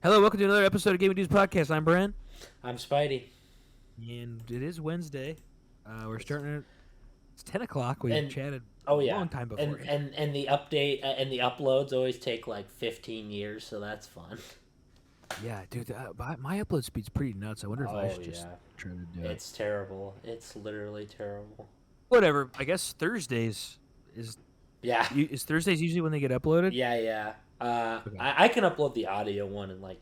Hello, welcome to another episode of Gaming Dudes Podcast. I'm Bren, I'm Spidey. and it is Wednesday. We're starting at it's 10 o'clock. We've And chatted a oh yeah, long time and before. and and the update and the uploads always take like 15 years, so that's fun. Yeah, dude, my upload speed's pretty nuts. I wonder if I Oh should just yeah, try to do it. it's terrible. It's literally terrible. Whatever. I guess Thursdays is Yeah, is Thursdays usually when they get uploaded. yeah. Okay. I can upload the audio one and like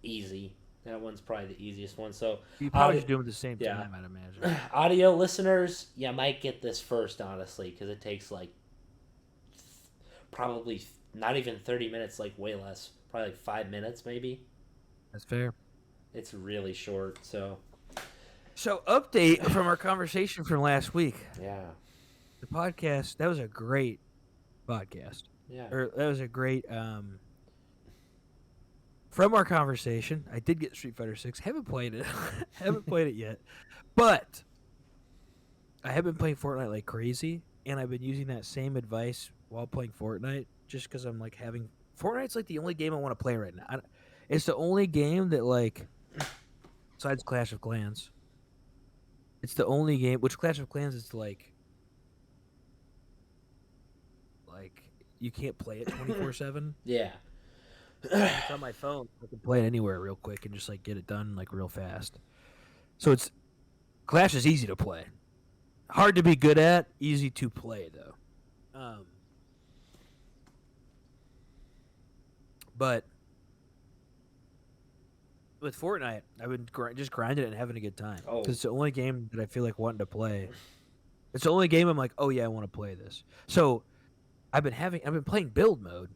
easy. That one's probably the easiest one. So You probably audio, should do them at the same yeah. time, I'd imagine. Audio listeners, you might get this first, honestly, because it takes like probably not even 30 minutes, like way less, probably like 5 minutes maybe. That's fair. It's really short, so So, update from our conversation from last week. yeah, The podcast, that was a great podcast. yeah. Or that was a great from our conversation. I did get Street Fighter 6. Haven't played it. Haven't played it yet. But I have been playing Fortnite like crazy, and I've been using that same advice while playing Fortnite just because I'm like having Fortnite's like the only game I want to play right now. It's the only game that like besides Clash of Clans. It's the only game which Clash of Clans is like you can't play it 24/7. Yeah. It's on my phone. I can play it anywhere real quick and just like get it done like real fast. So it's Clash is easy to play. Hard to be good at, easy to play though. But with Fortnite, I've been just grinding it and having a good time. Oh. Because it's the only game that I feel like wanting to play. It's the only game I'm like, oh yeah, I want to play this. So I've been playing build mode.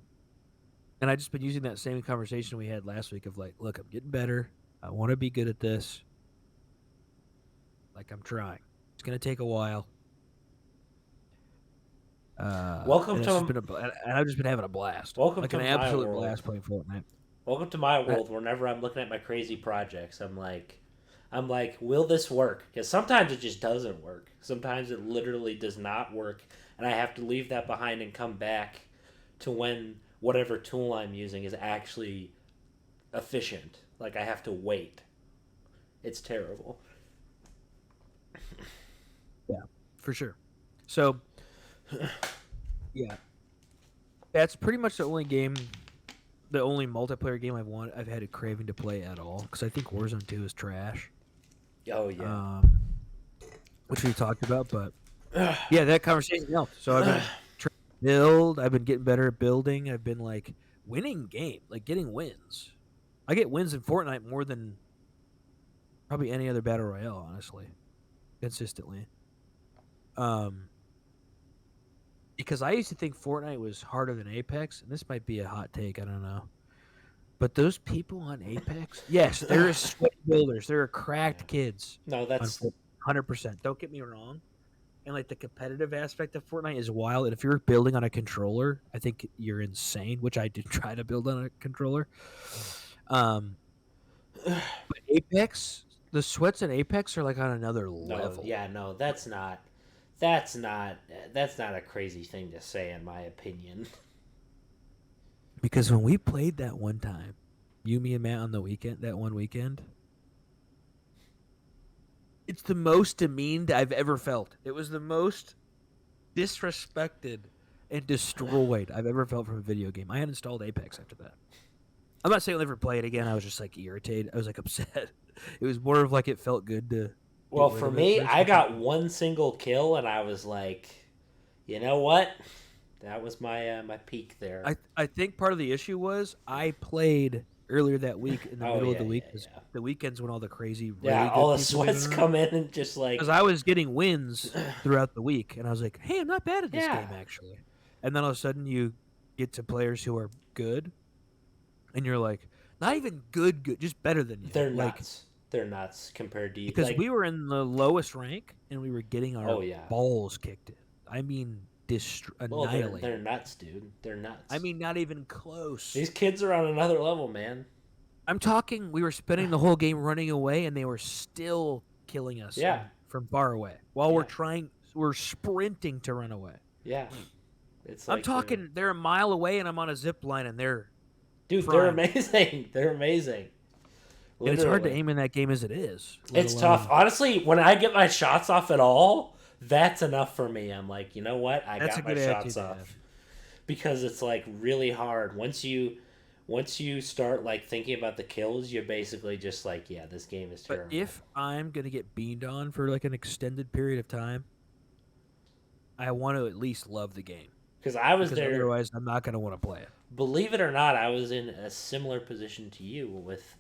And I just been using that same conversation we had last week of like, look, I'm getting better. I want to be good at this. Like I'm trying. It's gonna take a while. Welcome and to and I've just been having a blast. welcome Like to an my absolute world. blast playing Fortnite. Welcome to my world. Whenever I'm looking at my crazy projects, I'm like, will this work? Because sometimes it just doesn't work. Sometimes it literally does not work, and I have to leave that behind and come back to when whatever tool I'm using is actually efficient. Like I have to wait. It's terrible. Yeah, for sure. So, yeah, that's pretty much the only multiplayer game I've had a craving to play at all because I think Warzone 2 is trash. Oh yeah. Which we talked about, but yeah, that conversation helped. So I've been trying to build. I've been getting better at building. I've been like winning like getting wins. I get wins in Fortnite more than probably any other battle royale, honestly, consistently. Because I used to think Fortnite was harder than Apex, and this might be a hot take. I don't know. But those people on Apex, yes, there are sweat builders. There are cracked kids. No, that's 100%. Don't get me wrong. And like the competitive aspect of Fortnite is wild. And if you're building on a controller, I think you're insane. Which I did try to build on a controller. But Apex, the sweats in Apex are like on another level. yeah, no, that's not a crazy thing to say in my opinion. Because when we played that one time, you, me, and Matt on that one weekend, it's the most demeaned I've ever felt. It was the most disrespected and destroyed I've ever felt from a video game. I uninstalled Apex after that. I'm not saying I'll never play it again. I was just like irritated. I was like upset. It was more of like it felt good to. Well, for me, I got one single kill, and I was like, you know what? That was my my peak there. I think part of the issue was I played earlier that week in the middle of the week. Yeah. The weekends when all the crazy, yeah, really all the good people sweats come in and just like because I was getting wins throughout the week, and I was like, "Hey, I'm not bad at this Yeah. game actually." And then all of a sudden, you get to players who are good, and you're like, not even good, just better than you. they're like, nuts. They're nuts compared to you. because Like, we were in the lowest rank, and we were getting our balls kicked in. I mean, well, annihilated. they're nuts, dude. They're nuts. I mean, not even close. These kids are on another level, man. I'm talking. We were spending the whole game running away, and they were still killing us. Yeah. From far away, while Yeah. we're sprinting to run away. Yeah. It's I'm like talking. They're a mile away, and I'm on a zip line, and they're Dude, they're Prime. amazing. They're amazing. And it's hard to Literally. aim in that game as it is. It's tough. Honestly, when I get my shots off at all, that's enough for me. I'm like, you know what? I That's got a my good shots attitude to off. have. Because it's like really hard. Once you start like thinking about the kills, you're basically just like, yeah, this game is But terrible. if I'm gonna get beamed on for like an extended period of time, I want to at least love the game. Because I was Because there, otherwise, I'm not gonna want to play it. believe it or not, I was in a similar position to you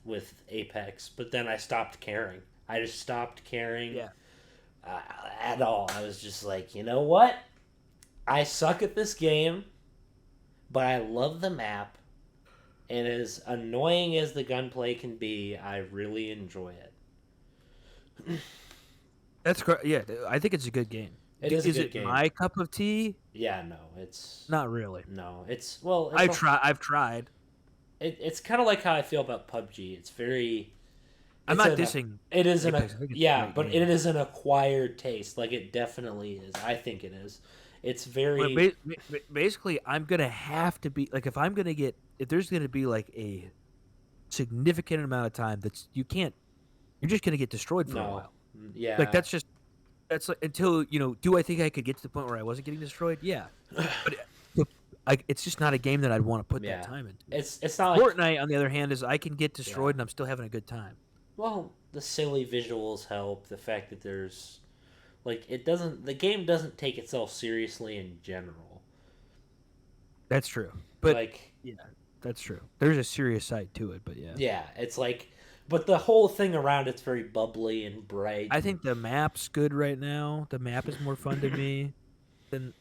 with Apex, but then I stopped caring. I just stopped caring Yeah. at all. I was just like, you know what? I suck at this game, but I love the map. And as annoying as the gunplay can be, I really enjoy it. That's great. Yeah, I think it's a good game. Is a good it game. my cup of tea? Yeah, no, it's Not really. no, it's well. It's I've tried. It's kind of like how I feel about PUBG. It's very. I'm not dissing. It is an Apex. I think it's a yeah, great but game. it is an acquired taste. Like it definitely is. I think it is. It's very. But basically, I'm gonna have to be like if there's gonna be like a significant amount of time you're just gonna get destroyed for a No. while. Yeah. Like that's like until do I think I could get to the point where I wasn't getting destroyed? Yeah, but it's just not a game that I'd want to put Yeah. that time into. It's not like Fortnite, on the other hand, is I can get destroyed and I'm still having a good time. well, the silly visuals help. The fact that there's like the game doesn't take itself seriously in general. That's true, but Like yeah, that's true. There's a serious side to it, but yeah. yeah, it's like but the whole thing around it's very bubbly and bright. I think the map's good right now. The map is more fun to me than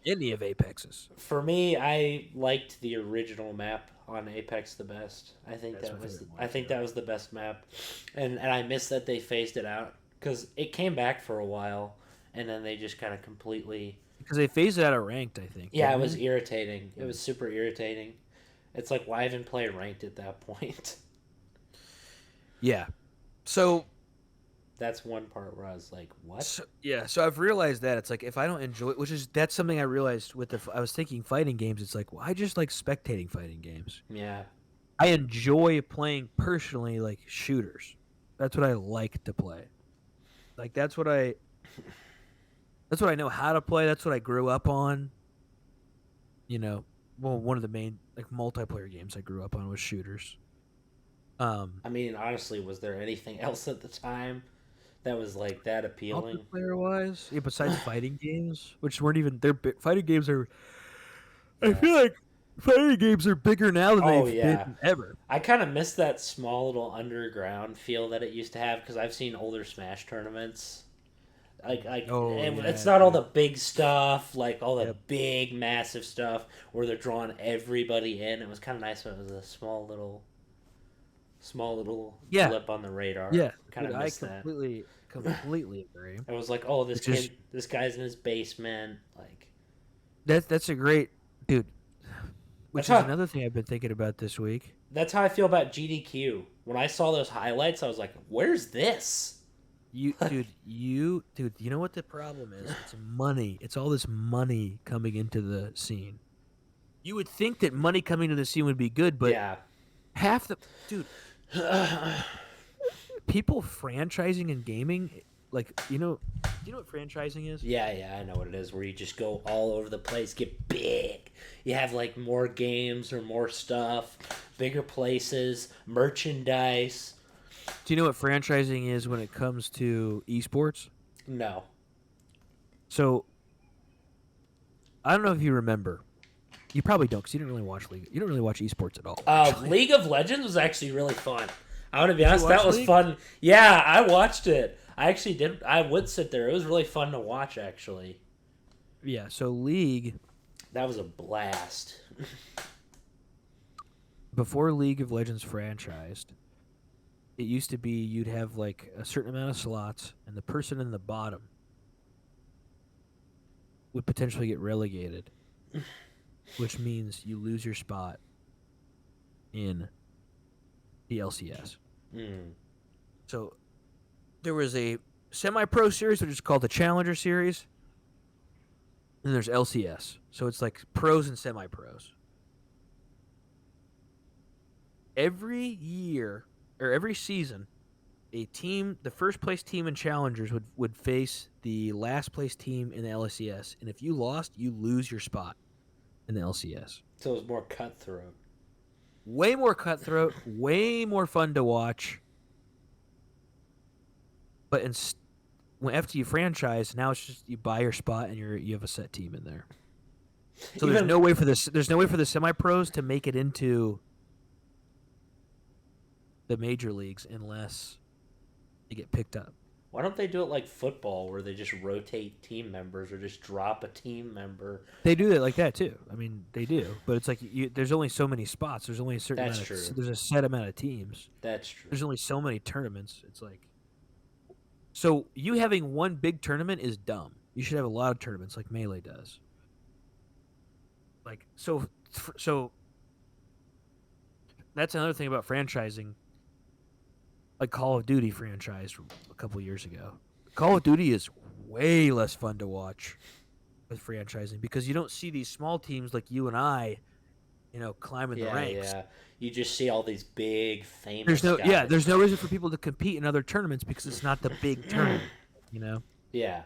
any of Apex's. For me, I liked the original map on Apex the best. I think That's that my was favorite one, I think too. that was the best map, and I miss that they phased it out because it came back for a while, and then they just kind of completely Because they phased it out of ranked, I think. yeah, it didn't was they? irritating. It was super irritating. It's like why even play ranked at that point? Yeah. So That's one part where I was like, what? So I've realized that it's like if I don't enjoy it, that's something I realized with I was thinking fighting games. It's like, well, I just like spectating fighting games. Yeah. I enjoy playing personally like shooters. That's what I like to play. Like that's what I know how to play. That's what I grew up on. One of the main like multiplayer games I grew up on was shooters. I mean, honestly, was there anything else at the time that was like that appealing? Multiplayer wise, yeah, besides fighting games, which weren't even fighting games are. I Yeah. feel like fighting games are bigger now than Oh, they've yeah. been ever. I kind of miss that small little underground feel that it used to have because I've seen older Smash tournaments. It's not all the big stuff, like all the big massive stuff where they're drawing everybody in. It was kind of nice when it was a small little blip on the radar. Yeah, kind of I miss that. completely agree. It was like, oh, It's just- this guy's in his basement, like. That's a great dude. Which That's is how- another thing I've been thinking about this week. That's how I feel about GDQ. When I saw those highlights, I was like, "Where's this?" You know what the problem is? It's money. It's all this money coming into the scene. You would think that money coming to the scene would be good, but yeah, half the people franchising in gaming, like do you know what franchising is? yeah, I know what it is. Where you just go all over the place, get big. You have like more games or more stuff, bigger places, merchandise. Do you know what franchising is when it comes to esports? No. So I don't know if you remember. You probably don't, because you didn't really watch League. You don't really watch esports at all. League of Legends was actually really fun. I want to be honest, watch that was League? fun. Yeah, I watched it. I actually did. I would sit there. It was really fun to watch, actually. Yeah. So League, That was a blast. before League of Legends franchised, it used to be you'd have like a certain amount of slots, and the person in the bottom would potentially get relegated, which means you lose your spot in the LCS. So there was a semi-pro series, which is called the Challenger Series, and there's LCS. So it's like pros and semi-pros. every year or every season, the first place team in Challengers would face the last place team in the LCS, and if you lost, you lose your spot in the LCS. So it was more cutthroat. Way more cutthroat, way more fun to watch. But after you franchise, now it's just you buy your spot and you have a set team in there. So there's no way for the semi-pros to make it into the major leagues unless they get picked up. Why don't they do it like football, where they just rotate team members or just drop a team member? They do it like that too. I mean, they do, but it's like there's only so many spots. There's only a certain. That's true. There's a set amount of teams. That's true. There's only so many tournaments. It's like, so you having one big tournament is dumb. You should have a lot of tournaments like Melee does. Like so that's another thing about franchising. Like Call of Duty franchise a couple years ago. Call of Duty is way less fun to watch with franchising because you don't see these small teams like you and I, climbing the ranks. Yeah, you just see all these big famous guys. Yeah, there's no reason for people to compete in other tournaments because it's not the big tournament, Yeah.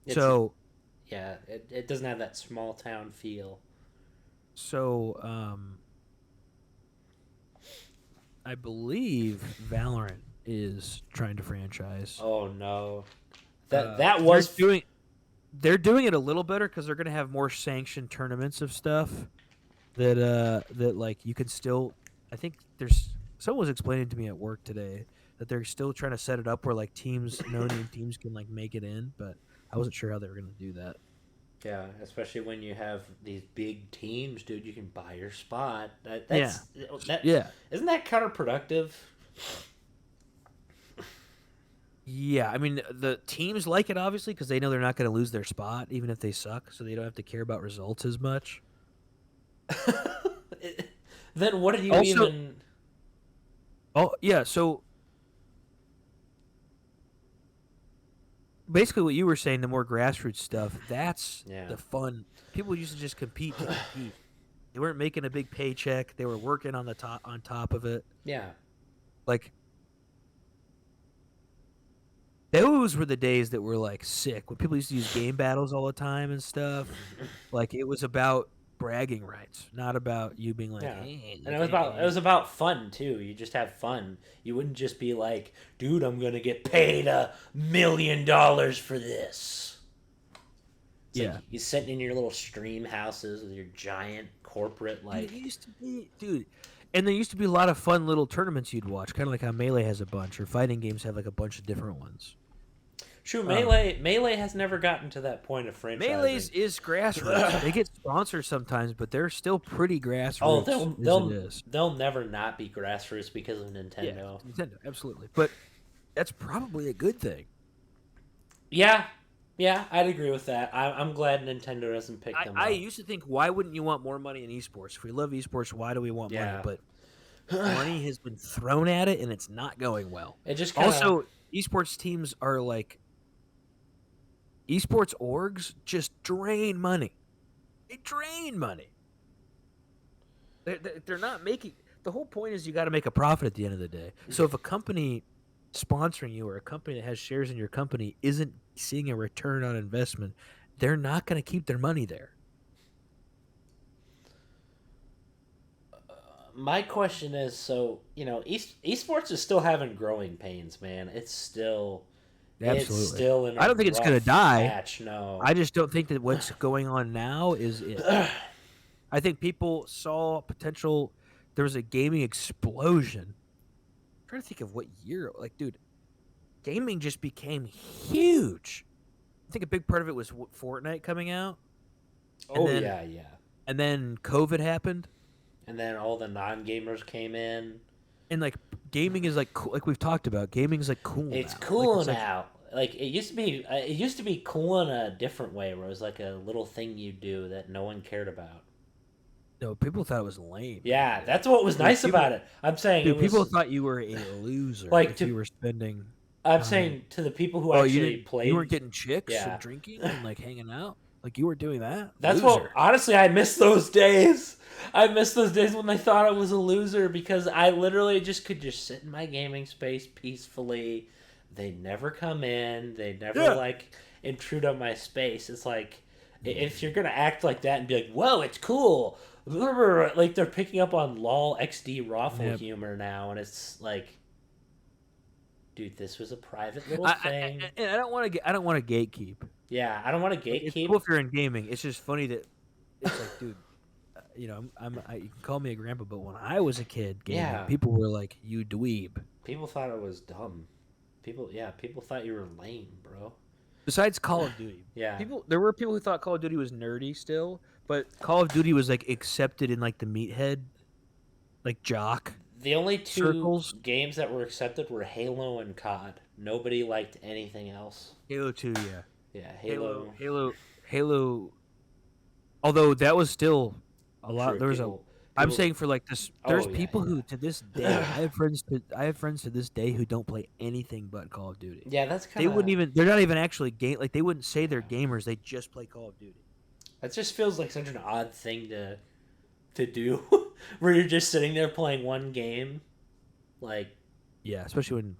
It doesn't have that small town feel. So, I believe Valorant is trying to franchise. Oh no, that was They're doing it a little better because they're going to have more sanctioned tournaments of stuff that like you can still. I think someone was explaining to me at work today that they're still trying to set it up where like no-name teams can like make it in, but I wasn't sure how they were going to do that. Yeah, especially when you have these big teams, dude. You can buy your spot. Isn't that counterproductive? Yeah, I mean the teams like it obviously because they know they're not going to lose their spot even if they suck, so they don't have to care about results as much. Then what did you even? Oh yeah, so basically what you were saying, the more grassroots stuff, that's the fun. People used to just compete to compete. They weren't making a big paycheck. They were working on top of it. Yeah. Like those were the days that were like sick when people used to use game battles all the time and stuff. Like it was about bragging rights, not about you being like, hey, and it was about fun too. You just have fun. You wouldn't just be like, dude, I'm gonna get paid $1 million for this. It's like you're sitting in your little stream houses with your giant corporate like. It used to be, dude. And there used to be a lot of fun little tournaments you'd watch, kind of like how Melee has a bunch, or fighting games have like a bunch of different ones. True, Melee has never gotten to that point of franchising. Melee's is grassroots. They get sponsors sometimes, but they're still pretty grassroots. They'll never not be grassroots because of Nintendo. Yeah, Nintendo, absolutely. But that's probably a good thing. Yeah, I'd agree with that. I'm glad Nintendo doesn't pick them up. I used to think, why wouldn't you want more money in esports? If we love esports, why do we want money? But money has been thrown at it, and it's not going well. It just also, esports teams are like. Esports orgs just drain money. They drain money. They're not making... The whole point is you got to make a profit at the end of the day. So if a company sponsoring you or a company that has shares in your company isn't seeing a return on investment, they're not going to keep their money there. My question is, so, esports is still having growing pains, man. It's still... Absolutely. It's still in a I don't think it's going to die. patch, no. I just don't think that what's going on now is it. I think people saw potential. There was a gaming explosion. I'm trying to think of what year. Like, dude, gaming just became huge. I think a big part of it was Fortnite coming out. Yeah. And then COVID happened. And then all the non-gamers came in. And like gaming is like we've talked about, gaming is like cool. It's now. cool now. Like it used to be. It used to be cool in a different way, where it was like a little thing you do that no one cared about. No, people thought it was lame. Yeah, that's what was nice about it. I'm saying, people thought you were a loser. Like you were spending. I'm saying to the people who actually played, you weren't getting chicks and drinking and like hanging out. Like, you were doing that? That's Loser. what, honestly, I miss those days. I miss those days when they thought I was a loser because I literally could just sit in my gaming space peacefully. They never come in. They never, like, intrude on my space. It's like, if you're going to act like that and be like, whoa, it's cool. Like, they're picking up on lol XD raffle humor now, and it's like, dude, this was a private little thing. I don't want to gatekeep. Yeah, I don't want to gatekeep. It's cool if you're in gaming. It's just funny that it's like, dude, you know, you can call me a grandpa, but when I was a kid gaming, people were like, "You dweeb." People thought it was dumb. People thought you were lame, bro. Besides Call of Duty, there were people who thought Call of Duty was nerdy still, but Call of Duty was like accepted in like the meathead, like jock. The only two games that were accepted were Halo and COD. Nobody liked anything else. Halo 2, yeah. Yeah, Halo. Although that was still a lot. There was I'm saying for like this. There's people who to this day I have friends to this day who don't play anything but Call of Duty. Yeah, that's kind of. They wouldn't even. They're not even actually game. Like they wouldn't say they're gamers. They just play Call of Duty. That just feels like such an odd thing to do, where you're just sitting there playing one game, like. Yeah, especially when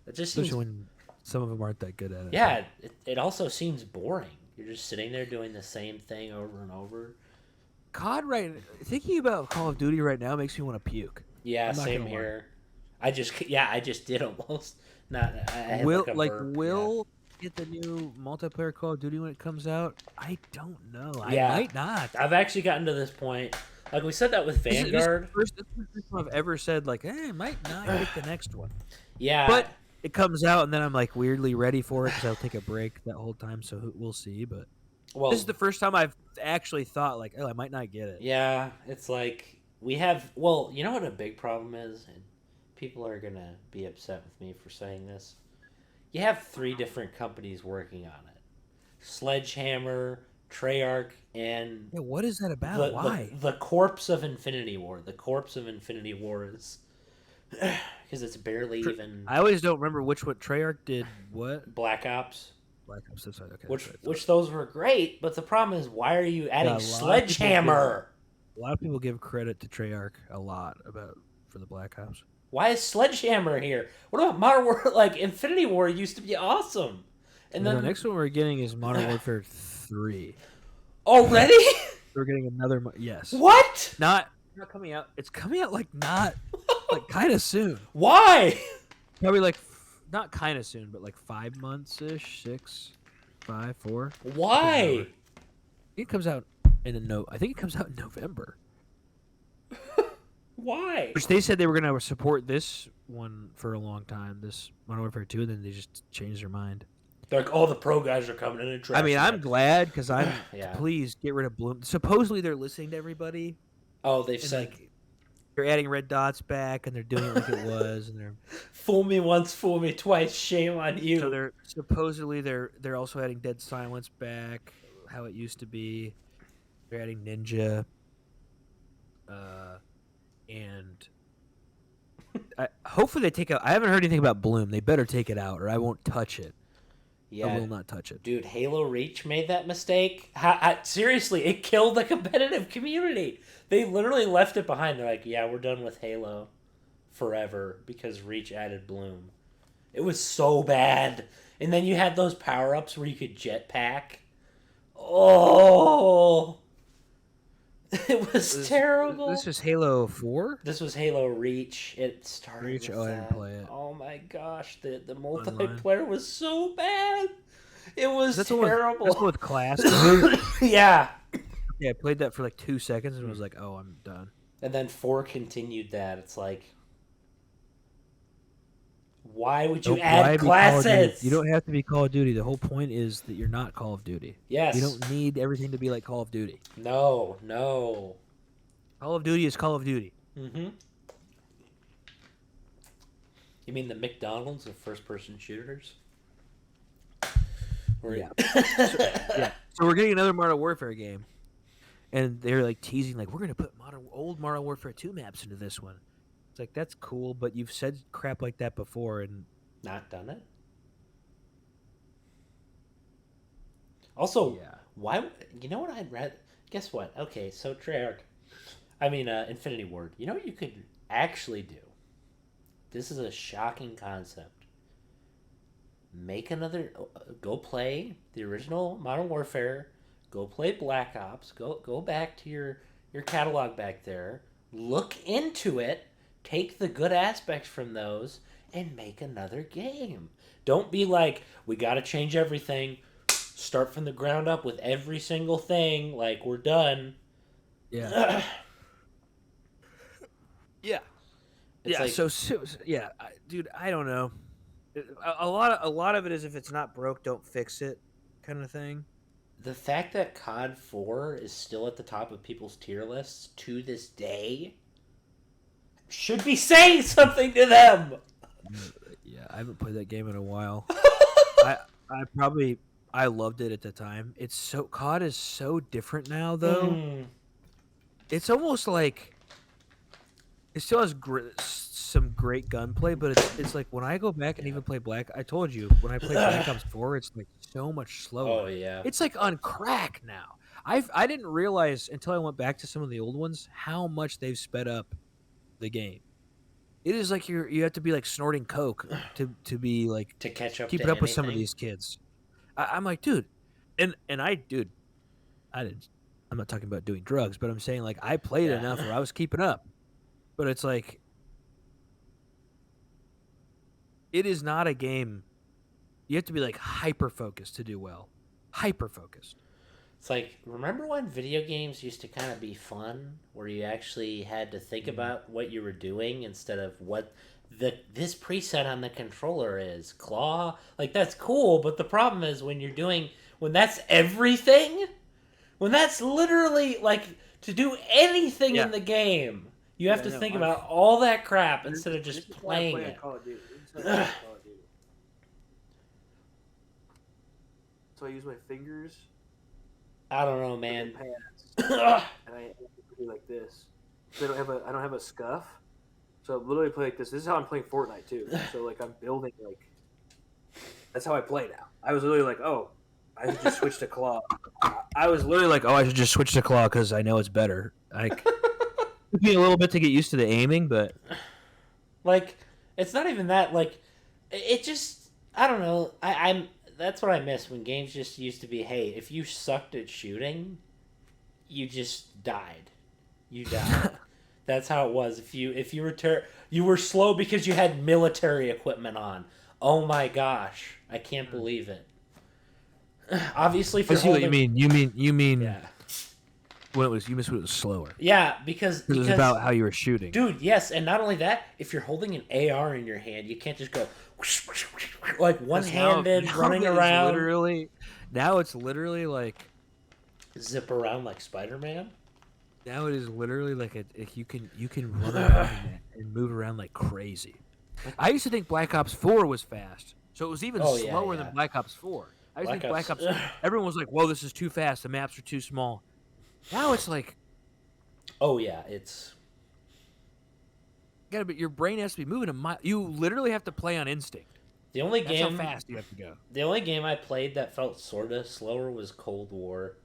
when some of them aren't that good at it. Yeah, it also seems boring. You're just sitting there doing the same thing over and over. Thinking about Call of Duty right now makes me want to puke. Yeah, same here. I just did almost. Will get the new multiplayer Call of Duty when it comes out? I don't know. Yeah. I might not. I've actually gotten to this point. Like we said that with Vanguard. This is the first time I've ever said like, I might not get the next one. Yeah, but it comes out and then I'm like weirdly ready for it because I'll take a break that whole time. So we'll see. But this is the first time I've actually thought like, oh, I might not get it. Yeah, it's like we have. Well, you know what a big problem is, and people are gonna be upset with me for saying this. You have 3 different companies working on it: Sledgehammer, Treyarch, and what is that about? Why? The corpse of Infinity War. The corpse of Infinity War is because it's barely even. I always don't remember which one Treyarch did. What? Black Ops. Black Ops. That's right. Okay. Which those were great, but the problem is, why are you adding Sledgehammer? A lot of people give credit to Treyarch a lot for the Black Ops. Why is Sledgehammer here? What about Modern Warfare? Like Infinity War used to be awesome, and then the next one we're getting is Modern Warfare 3. Already? We're getting another. Yes. What? Not coming out. It's coming out like kind of soon. Why? Probably like not kind of soon, but like 5 months ish, 6, 5, 4. Why? It comes out I think it comes out in November. Why? Which they said they were going to support this one for a long time, this Modern Warfare 2, and then they just changed their mind. They're like, all the pro guys are coming in and I mean, I'm glad because I'm. Please get rid of Bloom. Supposedly they're listening to everybody. Oh, they've said they're adding red dots back, and they're doing it like it was, and they're fool me once, fool me twice. Shame on you. So they're also adding Dead Silence back, how it used to be. They're adding Ninja, and hopefully they take out. I haven't heard anything about Bloom. They better take it out, or I won't touch it. Yeah, I will not touch it. Dude, Halo Reach made that mistake. Seriously, it killed the competitive community. They literally left it behind. They're like, yeah, we're done with Halo forever because Reach added Bloom. It was so bad. And then you had those power-ups where you could jetpack. Oh! It was terrible. This is Halo 4? This was Halo Reach. It started Reach, with I that. didn't play it. Oh my gosh, the multiplayer was so bad. It was terrible. That's with class. Yeah. Yeah, I played that for like 2 seconds and was like, oh, I'm done. And then 4 continued that. It's like, why would you add classes? You don't have to be Call of Duty. The whole point is that you're not Call of Duty. Yes. You don't need everything to be like Call of Duty. No. Call of Duty is Call of Duty. Mm-hmm. You mean the McDonald's of first-person shooters? Yeah. So we're getting another Modern Warfare game. And they're like teasing, like, we're going to put old Modern Warfare 2 maps into this one. It's like, that's cool, but you've said crap like that before and not done it. Also, Why? You know what I'd rather. Guess what? Okay, so Treyarch. I mean, Infinity Ward. You know what you could actually do? This is a shocking concept. Make another. Go play the original Modern Warfare. Go play Black Ops. Go back to your catalog back there. Look into it. Take the good aspects from those and make another game. Don't be like, we got to change everything. Start from the ground up with every single thing. Like, we're done. Yeah. Yeah. It's Yeah. like, So yeah, dude. I don't know. A lot of it is if it's not broke, don't fix it, kind of thing. the fact that COD 4 is still at the top of people's tier lists to this day should be saying something to them. Yeah, I haven't played that game in a while. I loved it at the time. COD is so different now though. It's almost like it still has some great gunplay, but it's like when I go back and even play I told you when I played Black Ops 4, it's like so much slower. Oh yeah. It's like on crack now. I didn't realize until I went back to some of the old ones how much they've sped up the game. It is like you have to be like snorting coke to be like to catch up, keeping to up with some of anything. these kids. I'm like, dude, and I didn't. I'm not talking about doing drugs, but I'm saying like I played enough where I was keeping up. But it's like it is not a game. You have to be like hyper focused to do well. Hyper focused. It's like, remember when video games used to kind of be fun, where you actually had to think about what you were doing instead of what this preset on the controller is. Claw, like that's cool, but the problem is when that's everything, when that's literally like to do anything in the game, you have to think about all that crap instead of just playing it. So I use my fingers. I don't know, man. And I do like this. I don't have a scuff. So I literally play like this. This is how I'm playing Fortnite too. So like I'm building like. That's how I play now. I was literally like, oh, I should just switch to claw. I was literally like, oh, I should just switch to claw because I know it's better. Like, it took me a little bit to get used to the aiming, but like, it's not even that. Like, it just, I don't know. I'm that's what I miss when games just used to be. Hey, if you sucked at shooting, you just died. You died. That's how it was. If you were slow because you had military equipment on. Oh my gosh, I can't believe it. Obviously, if I see what you mean. You mean yeah. When it was you missed when it was slower. Yeah, because it was about how you were shooting, dude. Yes, and not only that, if you're holding an AR in your hand, you can't just go like one-handed running around. Now it's literally like zip around like Spider-Man. Now it is literally like you can run around and move around like crazy. I used to think Black Ops 4 was fast, so it was even slower than Black Ops 4. I used to think Black Ops. Everyone was like, "Whoa, this is too fast. The maps are too small." Now it's like, oh yeah, it's gotta be your brain has to be moving a mile. You literally have to play on instinct. That's how fast you have to go. The only game I played that felt sorta slower was Cold War.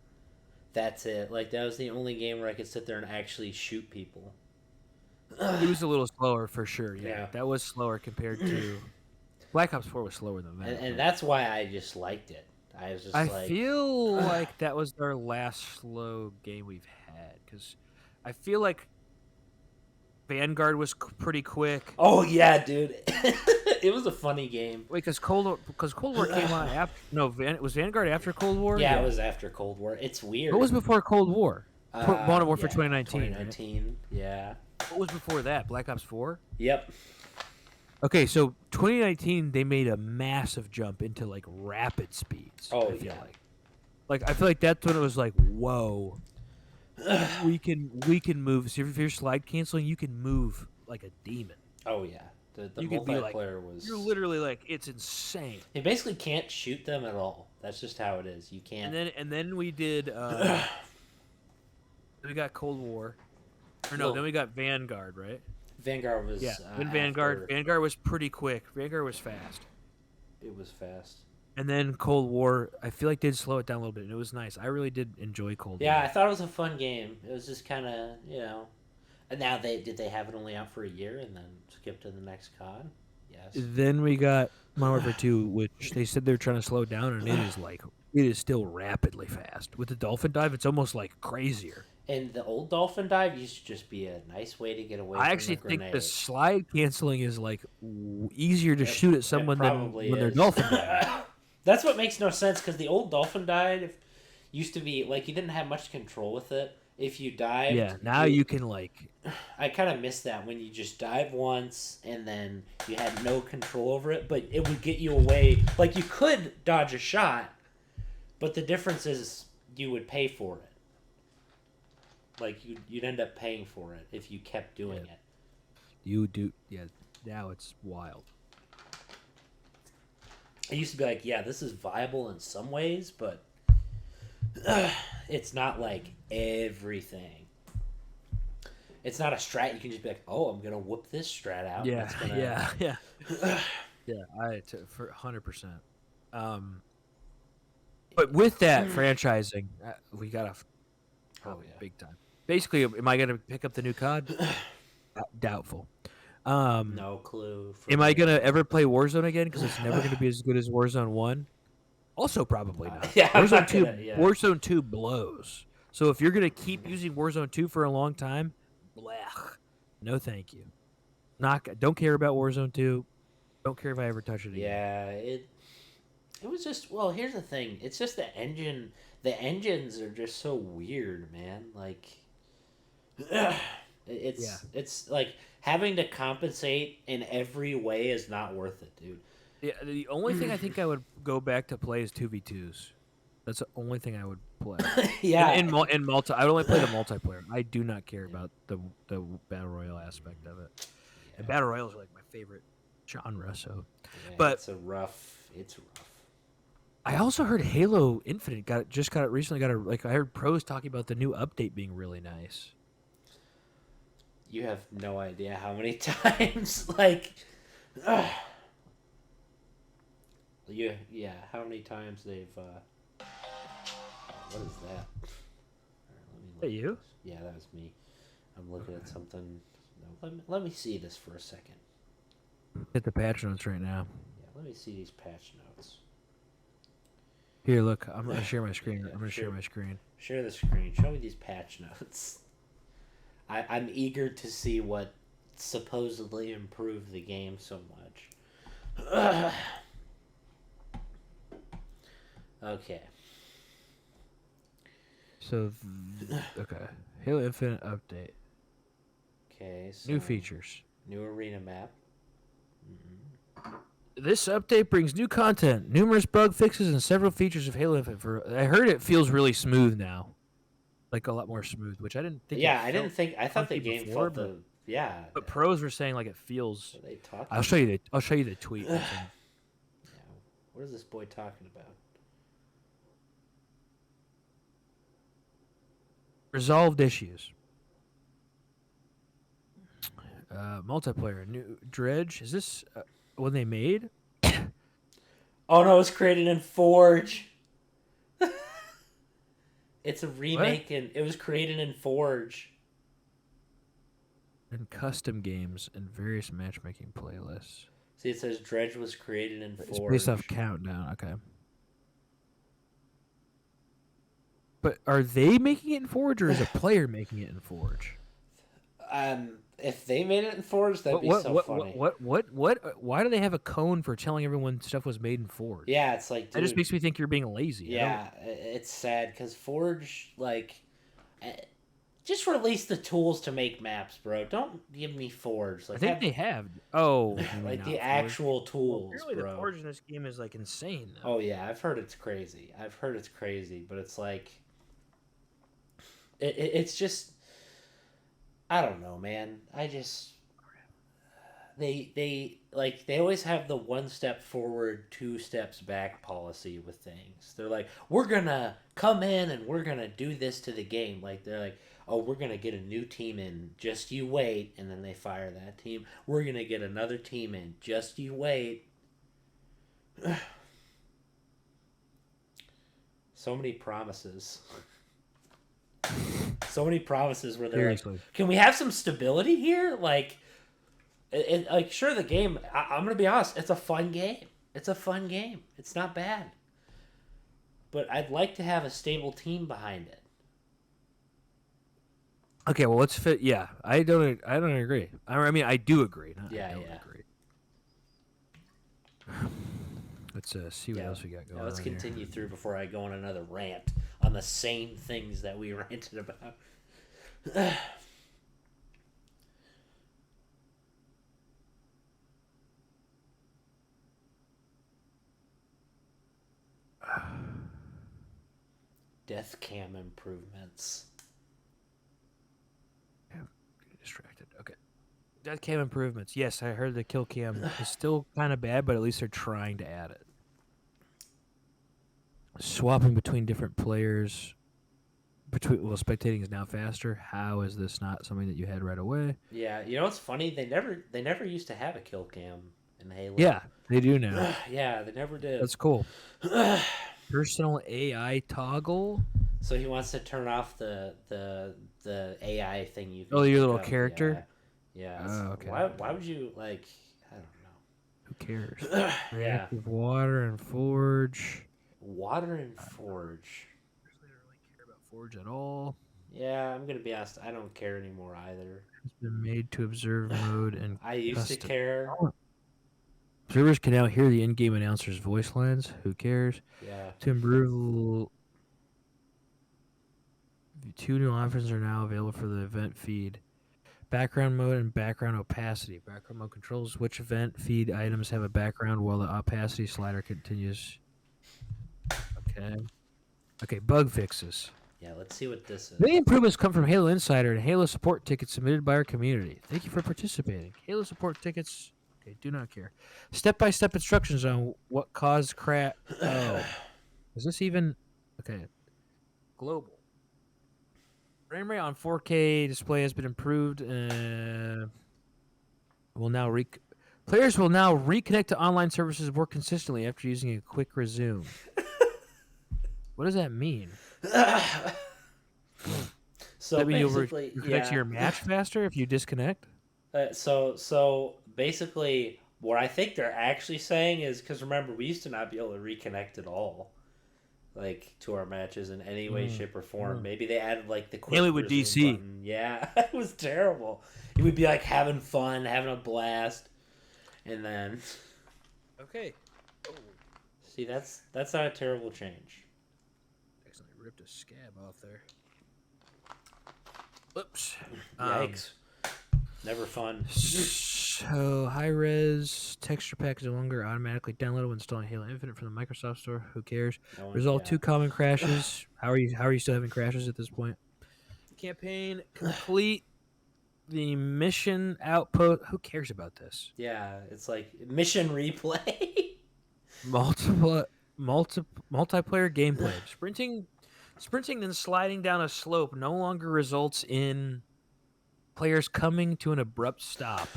That's it. Like that was the only game where I could sit there and actually shoot people. It was a little slower for sure. Yeah. That was slower compared to Black Ops 4 was slower than that. And that's why I just liked it. I feel like that was our last slow game we've had because I feel like Vanguard was pretty quick. Oh yeah, dude, it was a funny game. Wait, because Cold War came out after. No, was Vanguard after Cold War? Yeah, it was after Cold War. It's weird. What was before Cold War? Modern Warfare 2019. 2019. Right? Yeah. What was before that? Black Ops 4. Yep. Okay, so 2019 they made a massive jump into like rapid speeds. Oh I feel like I feel like that's when it was like, whoa, we can move. So if you're slide canceling, you can move like a demon. Oh yeah, the you multiplayer was. You're literally like it's insane. You basically can't shoot them at all. That's just how it is. You can't. And then we did. We got Cold War, or no? Then we got Vanguard, right? Vanguard was Vanguard was pretty quick. Vanguard was fast. It was fast. And then Cold War, I feel like did slow it down a little bit, and it was nice. I really did enjoy Cold Yeah, I War. thought it was a fun game. It was just kind of, you know. And now they have it only out for a year and then skip to the next COD? Yes. Then we got Modern Warfare 2, which they said they're trying to slow down, and it is still rapidly fast. With the Dolphin Dive, it's almost like crazier. And the old dolphin dive used to just be a nice way to get away I from actually the think grenade. the slide canceling is like easier to shoot at someone than probably when they're is. dolphin diving. That's what makes no sense because the old dolphin dive used to be like you didn't have much control with it. If you dived, Yeah, now you can I kind of miss that when you just dive once and then you had no control over it, but it would get you away. Like you could dodge a shot, but the difference is you would pay for it. Like you'd end up paying for it if you kept doing it. You do, yeah. Now it's wild. It used to be like, yeah, this is viable in some ways, but it's not like everything. It's not a strat you can just be like, oh, I'm gonna whoop this strat out. Yeah, Gonna... yeah. Yeah, for 100%. But with that franchising, we gotta big time. Basically, am I gonna pick up the new COD? Doubtful. No clue. Am I gonna ever play Warzone again? Because it's never gonna be as good as Warzone 1. Also, probably not. Yeah, Warzone 2. Warzone 2 blows. So if you're gonna keep using Warzone 2 for a long time, blech. No, thank you. Don't care about Warzone 2. Don't care if I ever touch it again. Yeah, it was just here's the thing. It's just the engine. The engines are just so weird, man. Like it's like having to compensate in every way is not worth it, dude. Yeah, the only thing I think I would go back to play is 2v2s. That's the only thing I would play. Yeah. In multi, I would only play the multiplayer. I do not care about the battle royale aspect of it. Yeah. And battle royales are like my favorite genre. So, yeah, but it's rough. I also heard Halo Infinite got it recently. I heard pros talking about the new update being really nice. You have no idea how many times like. How many times they've what is that? Is that you? Yeah, that was me. I'm looking at something. No, let me see this for a second. Hit the patch notes right now. Yeah, let me see these patch notes. Here, look. I'm gonna share my screen. I'm gonna share my screen. Share the screen. Show me these patch notes. I'm eager to see what supposedly improved the game so much. Okay. So, okay. Halo Infinite update. Okay. So new features. New arena map. Mm-hmm. This update brings new content, numerous bug fixes, and several features of Halo Infinite. I heard it feels really smooth now, like a lot more smooth, which I didn't think. Yeah, I thought the game before, felt But pros were saying like it feels. What are they talking I'll show you the tweet. Yeah. What is this boy talking about? Resolved issues. Multiplayer. New Dredge. Is this when they made? Oh no, it's created in Forge. It's a remake and it was created in Forge. And custom games and various matchmaking playlists. See, it says Dredge was created in Forge. It's based off Countdown. Okay. But are they making it in Forge, or is a player making it in Forge? If they made it in Forge, that'd be so funny. Why do they have a cone for telling everyone stuff was made in Forge? Yeah, it's like, dude, that just makes me think you're being lazy. Yeah, it's sad because Forge, just release the tools to make maps, bro. Don't give me Forge. I think they have. Oh, like the actual tools, apparently bro. The Forge in this game is like insane, though. Oh yeah, I've heard it's crazy. But it's like, it's just, I don't know, man. They always have the 1 step forward, 2 steps back policy with things. They're like, we're gonna come in and we're gonna do this to the game. Like they're like, oh, we're gonna get a new team in, just you wait, and then they fire that team. We're gonna get another team in, just you wait. So many promises. So many promises where they're like, can we have some stability here? Like, like sure, the game, I'm going to be honest, it's a fun game. It's a fun game. It's not bad. But I'd like to have a stable team behind it. Okay, well, let's fit. Yeah, I don't agree. I mean, I do agree. I don't agree. Let's see what else we got going on. Let's continue here. through before I go on another rant on the same things that we ranted about. Death cam improvements. Distracted. Okay. Death cam improvements. Yes, I heard the kill cam is still kind of bad, but at least they're trying to add it. Swapping between different players, spectating is now faster. How is this not something that you had right away? Yeah, you know what's funny? They never used to have a kill cam in Halo. Yeah, they do now. Yeah, they never did. That's cool. Personal AI toggle. So he wants to turn off the AI thing you can. Oh, your little character. Yeah. Oh, okay. Why would you like? I don't know. Who cares? Reactive water and forge. Water and forge. I don't really care about forge at all. Yeah, I'm gonna be honest. I don't care anymore either. It's been made to observe mode and. I used to care. Observers can now hear the in-game announcer's voice lines. Who cares? Yeah. To improve, 2 new options are now available for the event feed. Background mode and background opacity. Background mode controls which event feed items have a background while the opacity slider continues. Okay, bug fixes. Yeah, let's see what this is. Many improvements come from Halo Insider and Halo support tickets submitted by our community. Thank you for participating. Halo support tickets... Okay, do not care. Step-by-step instructions on what caused crash. Oh. Is this even... Okay. Global. Frame rate on 4K display has been improved. Players will now reconnect to online services more consistently after using a quick resume. What does that mean? So that mean you'll basically, reconnect to your match faster if you disconnect? So basically, what I think they're actually saying is, because remember, we used to not be able to reconnect at all, like to our matches in any way, shape, or form. Maybe they added like the quick Mainly with DC. button. Yeah, it was terrible. You would be like having fun, having a blast, and then Okay. Oh. See, that's not a terrible change. Accidentally ripped a scab off there. Whoops. Yikes. Never fun. So, high-res texture pack is no longer automatically downloaded when installing Halo Infinite from the Microsoft Store. Who cares? Resolve 2 common crashes. How are you still having crashes at this point? Campaign complete. The mission output. Who cares about this? Yeah, it's like mission replay. Multiplayer gameplay. Sprinting then sliding down a slope no longer results in players coming to an abrupt stop.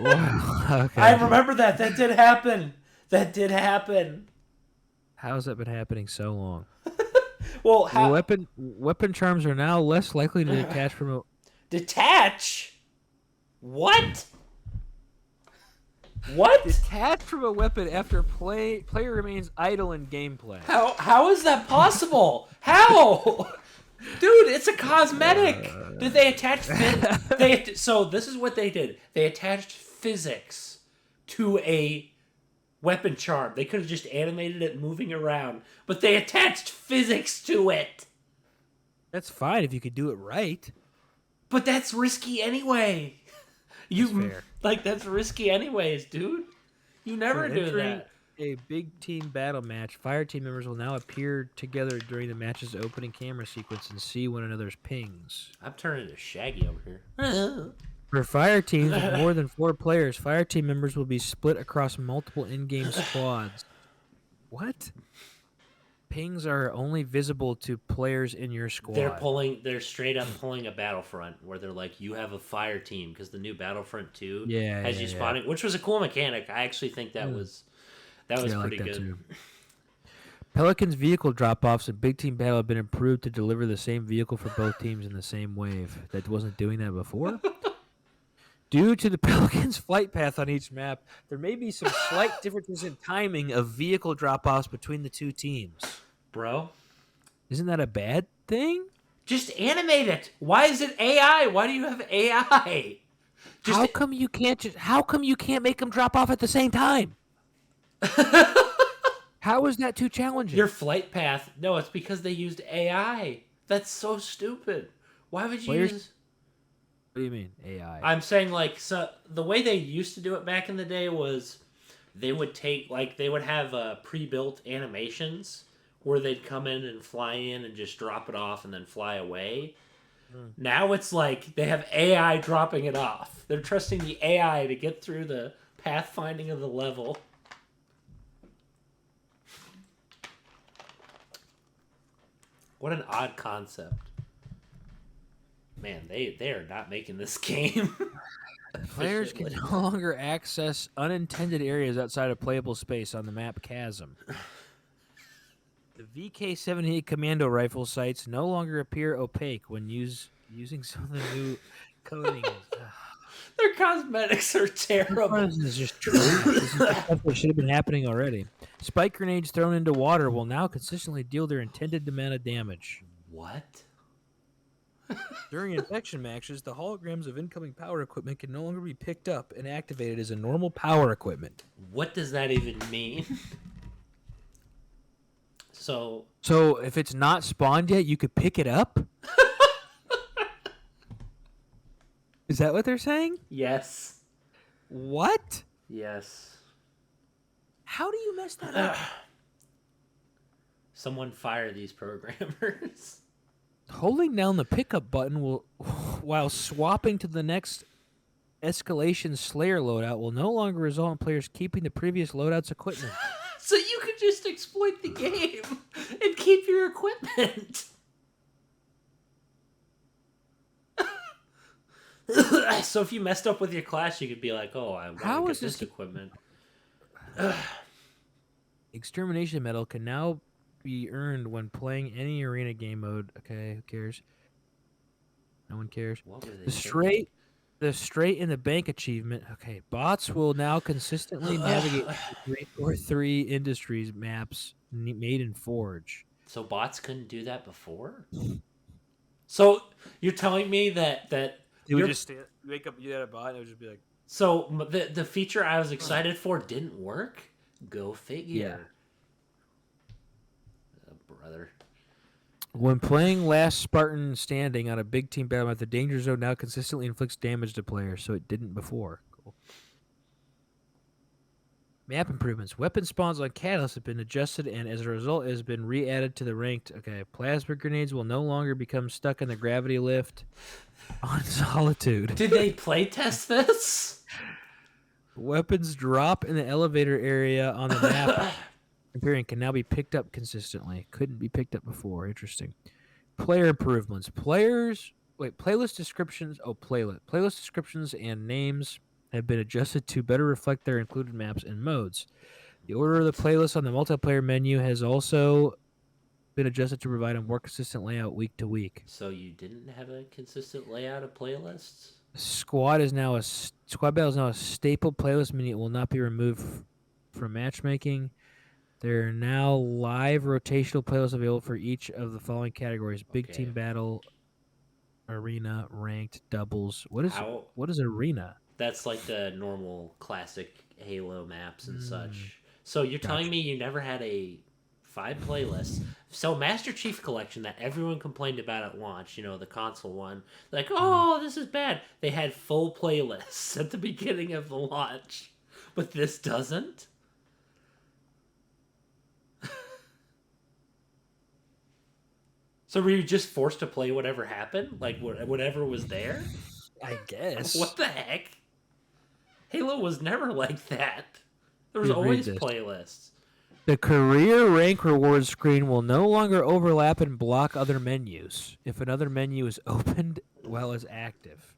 Wow, okay. I remember that. That did happen. How has that been happening so long? Well, weapon charms are now less likely to detach from a... Detach? What? What? Detach from a weapon after player remains idle in gameplay. How is that possible? How? Dude, it's a cosmetic. Did they attach... So this is what they did. They attached physics to a weapon charm. They could have just animated it moving around, but they attached physics to it. That's fine if you could do it right. But that's risky anyway. That's risky anyways, dude. You never do that. A big team battle match. Fire team members will now appear together during the match's opening camera sequence and see one another's pings. I'm turning to Shaggy over here. For fire teams with more than 4 players, fire team members will be split across multiple in-game squads. What? Pings are only visible to players in your squad. They're straight up pulling a Battlefront where they're like, you have a fire team, because the new Battlefront 2 has you spawning, which was a cool mechanic. I actually think that was pretty good. Too. Pelicans' vehicle drop-offs in Big Team Battle have been improved to deliver the same vehicle for both teams in the same wave. That wasn't doing that before? Due to the Pelicans' flight path on each map, there may be some slight differences in timing of vehicle drop-offs between the two teams. Bro. Isn't that a bad thing? Just animate it. Why is it AI? Why do you have AI? How come you can't make them drop off at the same time? How is that too challenging? Your flight path. No, it's because they used AI. That's so stupid. Why would you use... What do you mean, AI? I'm saying, like, so the way they used to do it back in the day was they would take, like, they would have pre-built animations where they'd come in and fly in and just drop it off and then fly away. Now it's like they have AI dropping it off. They're trusting the AI to get through the pathfinding of the level. What an odd concept. Man, they are not making this game. Players can no longer access unintended areas outside of playable space on the map Chasm. The VK-78 commando rifle sights no longer appear opaque when using some of the new coding. Their cosmetics are terrible. This is just trash. This is stuff that should have been happening already. Spike grenades thrown into water will now consistently deal their intended amount of damage. What? During infection matches, the holograms of incoming power equipment can no longer be picked up and activated as a normal power equipment. What does that even mean? So if it's not spawned yet, you could pick it up? Is that what they're saying? Yes. What? Yes. How do you mess that up? Someone fire these programmers. Holding down the pickup button while swapping to the next escalation Slayer loadout will no longer result in players keeping the previous loadout's equipment. So you could just exploit the game and keep your equipment. So if you messed up with your class, you could be like, "Oh, I want to get this equipment." Extermination medal can now be earned when playing any arena game mode. Okay, who cares? No one cares. The straight in the bank achievement. Okay, bots will now consistently navigate 343 Industries maps made in Forge. So bots couldn't do that before? So you're telling me that you would just wake up, you had a bot, and it would just be like. So the feature I was excited for didn't work? Go figure. Yeah. Brother. When playing Last Spartan Standing on a big team battle map, the danger zone now consistently inflicts damage to players, so it didn't before. Cool. Map improvements. Weapon spawns on Catalyst have been adjusted, and as a result, it has been re-added to the ranked. Okay, plasma grenades will no longer become stuck in the gravity lift on Solitude. Did they playtest this? Weapons drop in the elevator area on the map. Imperium can now be picked up consistently. Couldn't be picked up before. Interesting. Player improvements. Playlist descriptions. Playlist descriptions and names have been adjusted to better reflect their included maps and modes. The order of the playlist on the multiplayer menu has also been adjusted to provide a more consistent layout week to week. So you didn't have a consistent layout of playlists? Squad battle is now a staple playlist, meaning it will not be removed from matchmaking. There are now live rotational playlists available for each of the following categories: Big Team Battle, Arena, Ranked, Doubles. What is Arena? That's like the normal classic Halo maps and such. So you're telling me you never had a 5 playlists? So Master Chief Collection that everyone complained about at launch, the console one, like, oh, this is bad. They had full playlists at the beginning of the launch, but this doesn't? So were you just forced to play whatever happened? Like, whatever was there? I guess. What the heck? Halo was never like that. There was always playlists. The career rank rewards screen will no longer overlap and block other menus if another menu is opened while it's active.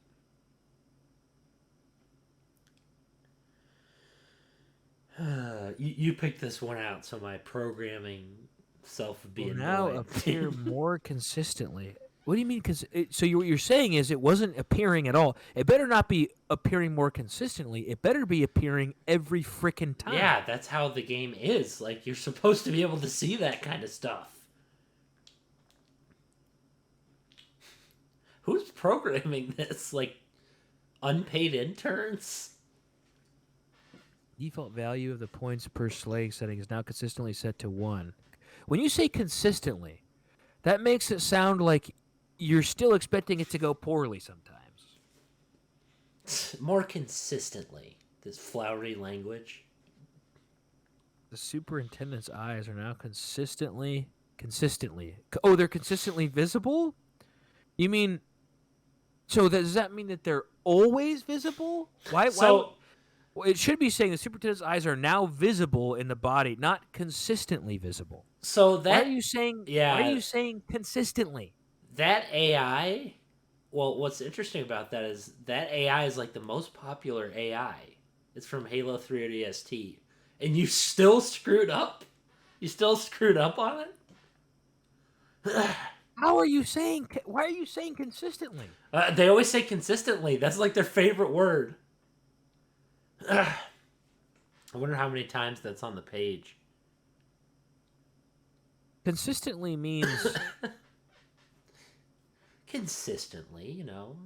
You picked this one out, so my programming self will being now annoyed. appear more consistently. What do you mean? So what you're saying is it wasn't appearing at all. It better not be appearing more consistently. It better be appearing every frickin' time. Yeah, that's how the game is. Like, you're supposed to be able to see that kind of stuff. Who's programming this? Like, unpaid interns? Default value of the points per slag setting is now consistently set to 1. When you say consistently, that makes it sound like you're still expecting it to go poorly sometimes. More consistently. This flowery language. The superintendent's eyes are now consistently. Oh, they're consistently visible? You mean? So does that mean that they're always visible? Why? Well, it should be saying the superintendent's eyes are now visible in the body, not consistently visible. So that... Why are you saying? Yeah. Why are you saying consistently? That AI... Well, what's interesting about that is that AI is like the most popular AI. It's from Halo 3 ODST. And you still screwed up? You still screwed up on it? How are you saying? Why are you saying consistently? They always say consistently. That's like their favorite word. I wonder how many times that's on the page. Consistently means... Consistently, you know.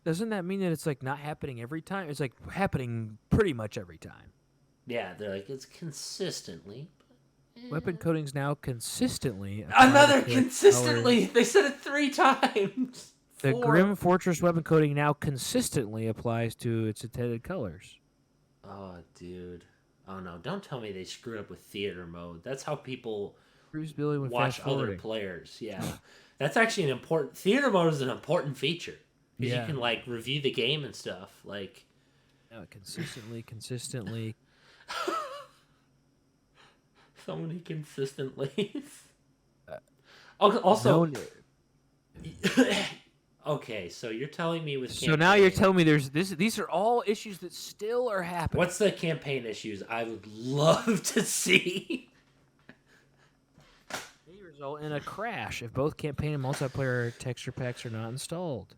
Doesn't that mean that it's like not happening every time? It's like happening pretty much every time. Yeah, they're like, it's consistently. Weapon coatings now consistently. Another consistently! They said it 3 times! The 4. Grim Fortress weapon coating now consistently applies to its intended colors. Oh, dude. Oh, no. Don't tell me they screwed up with theater mode. That's how people watch other players. Yeah. That's actually an important... Theater mode is an important feature. Because you can, like, review the game and stuff. Like... No, consistently... So many consistently. Also... Okay, so you're telling me with campaign... So now you're telling me these are all issues that still are happening. What's the campaign issues I would love to see? May result in a crash if both campaign and multiplayer texture packs are not installed.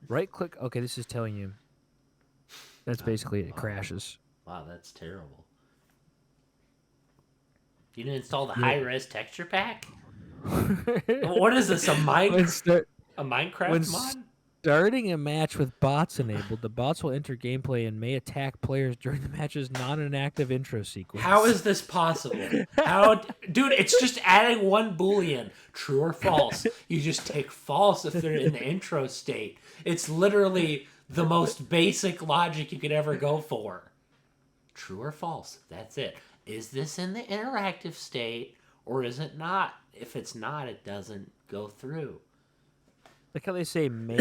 Right click. Okay, this is telling you. That's basically it. It crashes. Wow, that's terrible. You didn't install the high-res texture pack? What is this, a Minecraft mod? Starting a match with bots enabled, the bots will enter gameplay and may attack players during the match's non-inactive intro sequence. How is this possible? Dude, it's just adding one boolean, true or false. You just take false if they're in the intro state. It's literally the most basic logic you could ever go for. True or false, that's it. Is this in the interactive state or is it not? If it's not, it doesn't go through. Like how they say may.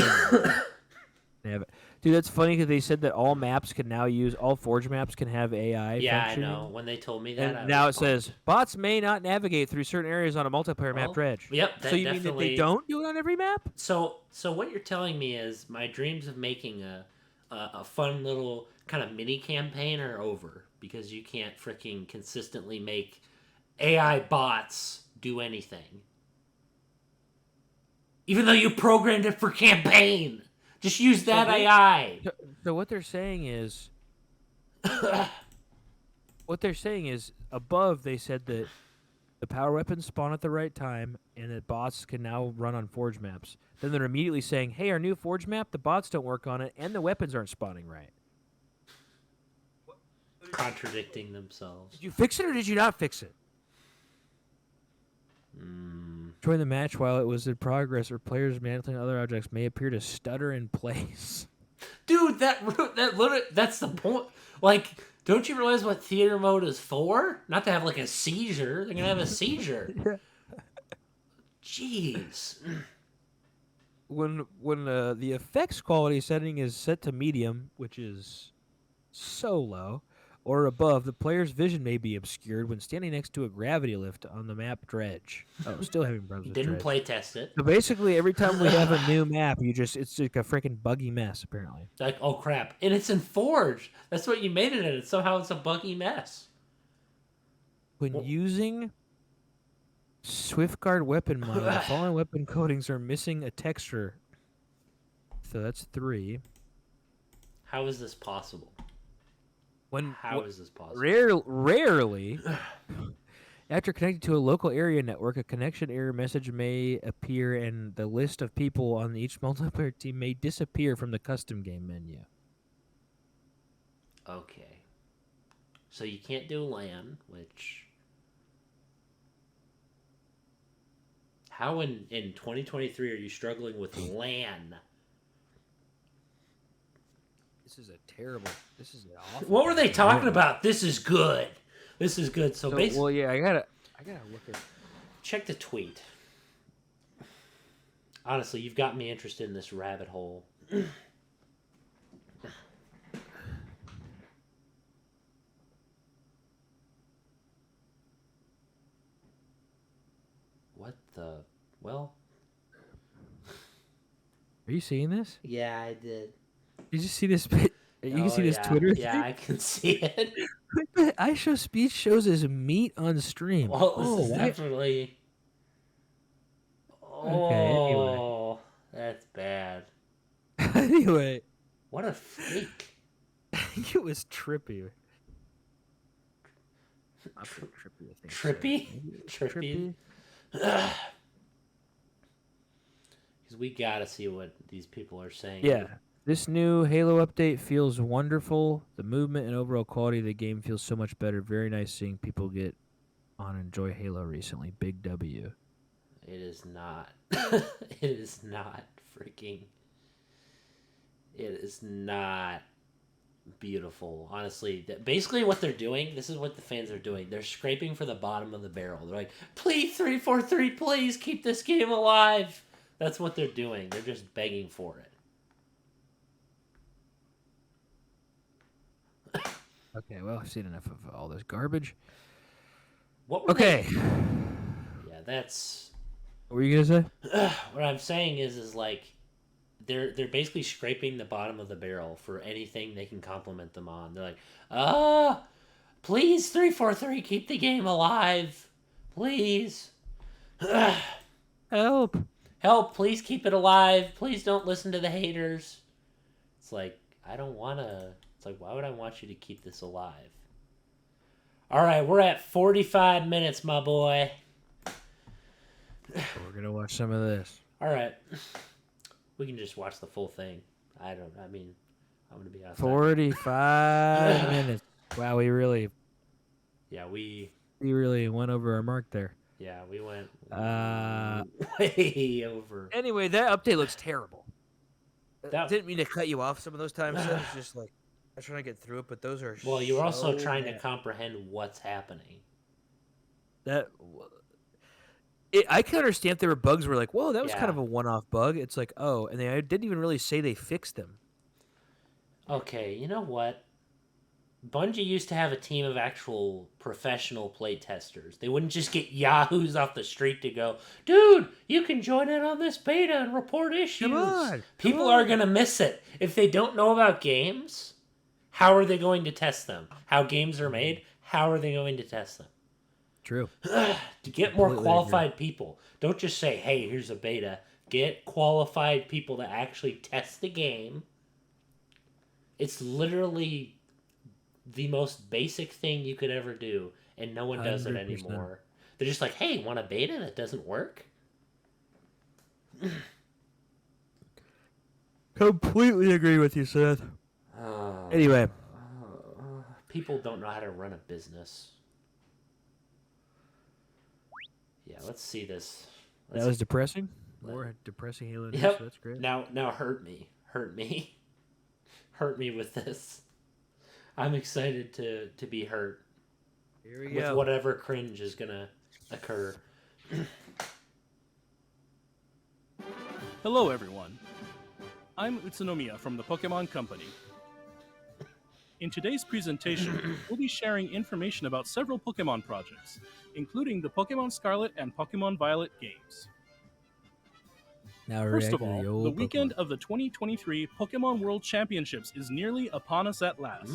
Dude, that's funny because they said that all maps can now use, all Forge maps can have AI. Yeah, I know. When they told me that, and now it says bots may not navigate through certain areas on a multiplayer map dredge. Yep. So you mean that they don't do it on every map? So what you're telling me is my dreams of making a fun little kind of mini campaign are over because you can't freaking consistently make AI bots do anything. Even though you programmed it for campaign. Just use that AI. So what they're saying is... above they said that the power weapons spawn at the right time and that bots can now run on Forge maps. Then they're immediately saying, hey, our new Forge map, the bots don't work on it and the weapons aren't spawning right. Contradicting themselves. Did you fix it or did you not fix it? During the match while it was in progress or players manipulating other objects may appear to stutter in place. Dude, that's the point. Like, don't you realize what theater mode is for? Not to have like a seizure. They're gonna have a seizure. Yeah. Jeez. When the effects quality setting is set to medium, which is so low, or above, the player's vision may be obscured when standing next to a gravity lift on the map dredge. Oh, still having problems with Didn't dredge. play test it. So basically, every time we have a new map, it's like a freaking buggy mess, apparently. Like, oh crap. And it's in Forge. That's what you made it in. And somehow it's a buggy mess. When using Swiftguard weapon model. The following weapon coatings are missing a texture. So that's 3. How is this possible? How is this possible? Rarely, after connecting to a local area network, a connection error message may appear, and the list of people on each multiplayer team may disappear from the custom game menu. Okay. So you can't do LAN, which... How in 2023 are you struggling with LAN? This is an awful... What were they talking about? This is good. This is good. So basically... Well, yeah, I gotta look at... Check the tweet. Honestly, you've got me interested in this rabbit hole. What the... Well... Are you seeing this? Yeah, I did. Did you see this? You can see this Twitter thing? Yeah, I can see it. I show speech shows his meat on stream. Well, this is definitely... Okay, that's bad. Anyway. What a freak. I think it was trippy. Trippy? Trippy? Because we gotta see what these people are saying. Yeah. This new Halo update feels wonderful. The movement and overall quality of the game feels so much better. Very nice seeing people get on and enjoy Halo recently. Big W. It is not. It is not freaking... It is not beautiful. Honestly, basically what they're doing, this is what the fans are doing. They're scraping for the bottom of the barrel. They're like, please, 343, please keep this game alive. That's what they're doing. They're just begging for it. Okay, well, I've seen enough of all this garbage. What were okay. Yeah, that's... What were you going to say? What I'm saying is like, they're basically scraping the bottom of the barrel for anything they can compliment them on. They're like, please, 343, keep the game alive. Please. Help. Help, please keep it alive. Please don't listen to the haters. It's like, I don't want to... It's like, why would I want you to keep this alive? All right, we're at 45 minutes, my boy. We're going to watch some of this. All right. We can just watch the full thing. I'm going to be outside. 45 minutes. Wow, we really... Yeah, we really went over our mark there. Yeah, we went way over. Anyway, that update looks terrible. Didn't mean to cut you off some of those times. It was just like... I was trying to get through it, but those are well, you were also trying to comprehend what's happening. I can understand if there were bugs where like, whoa, that was kind of a one-off bug. It's like, oh, and they didn't even really say they fixed them. Okay, you know what? Bungie used to have a team of actual professional play testers. They wouldn't just get yahoos off the street to go, dude, you can join in on this beta and report issues. Come on. People are going to miss it. If they don't know about games, how are they going to test them? How games are made, how are they going to test them? True. To get more qualified people. Don't just say, hey, here's a beta. Get qualified people to actually test the game. It's literally the most basic thing you could ever do, and no one does it anymore. They're just like, hey, want a beta that doesn't work? Completely agree with you, Seth. Anyway. People don't know how to run a business. Yeah, let's see this. That was depressing? More depressing Halo news, yep. So that's great. Now hurt me. Hurt me. Hurt me with this. I'm excited to be hurt. Here we with go. Whatever cringe is gonna occur. Hello everyone. I'm Utsunomiya from the Pokémon Company. In today's presentation, we'll be sharing information about several Pokémon projects, including the Pokémon Scarlet and Pokémon Violet games. Now First of all, the weekend of the 2023 Pokémon World Championships is nearly upon us at last.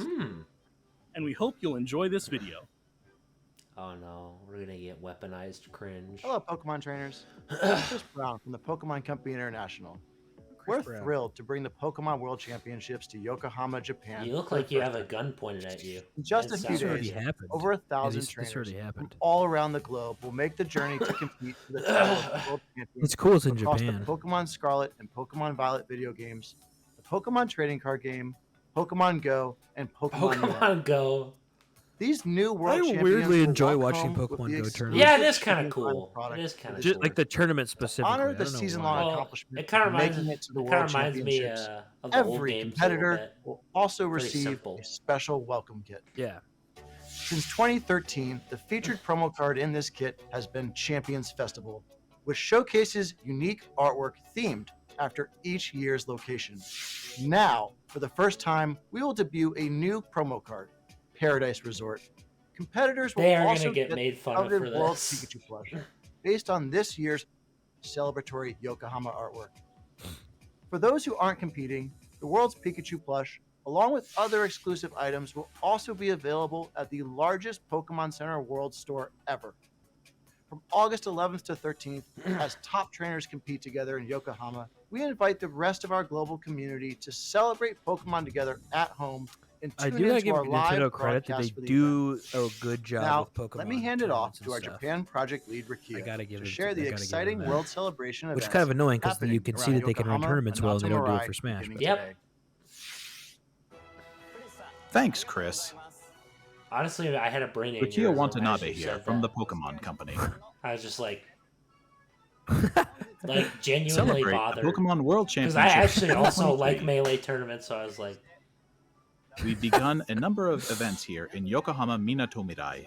And we hope you'll enjoy this video. Oh no, we're gonna get weaponized cringe. Hello, Pokemon trainers. I'm Chris Brown from the Pokemon Company International. We're thrilled to bring the Pokemon World Championships to Yokohama, Japan. You look like you have a gun pointed at you. In just a That few sounds- days, happened. over 1,000 This trainers already from happened. all around the globe will make the journey to compete for the title of the World Champion It's cool. It's in across Japan. the Pokemon Scarlet and Pokemon Violet video games, the Pokemon trading card game, Pokemon Go, and Pokemon Unite. Pokemon Go. These new world I champions weirdly will enjoy walk watching home with Pokemon the Go exclusive tournaments. Yeah, it is kind of Champion cool. product It is kind of Just cool. like the tournament specifically. honor I the don't know season-long why. Well, accomplishment it kind of of reminds making me. it to the It kind World of reminds me Championships. of the old Every games a little competitor bit. will also Pretty receive simple. a special welcome kit. Yeah. Since 2013, the featured promo card in this kit has been Champions Festival, which showcases unique artwork themed after each year's location. Now, for the first time, we will debut a new promo card, Paradise Resort. Competitors will They are also gonna get made fun of coveted for World this. Pikachu plush, based on this year's celebratory Yokohama artwork. For those who aren't competing, the World's Pikachu plush, along with other exclusive items, will also be available at the largest Pokemon Center World store ever. From August 11th to 13th, as top trainers compete together in Yokohama, we invite the rest of our global community to celebrate Pokemon together at home and I tune do gotta into give our live Nintendo credit that broadcast they for the event. do a good job Now, with Pokemon. let me hand it off tournaments to and our stuff. Japan project lead, Rakia, gotta give to it- share I the gotta give them exciting that. World Celebration Which is events kind of annoying because happening you can see around that they can run Yokohama tournaments and well and they don't do it Natsumorai for Smash. beginning But Yep. today. Thanks, Chris. Honestly, I had a brain aneurysm Rukia as Watanabe you here said from the that. Pokemon Company. I was just like genuinely Celebrate the bothered. Pokemon World Because Championship. I actually also 2023. like Melee tournaments, so I was like, We've begun a number of events here in Yokohama Minatomirai.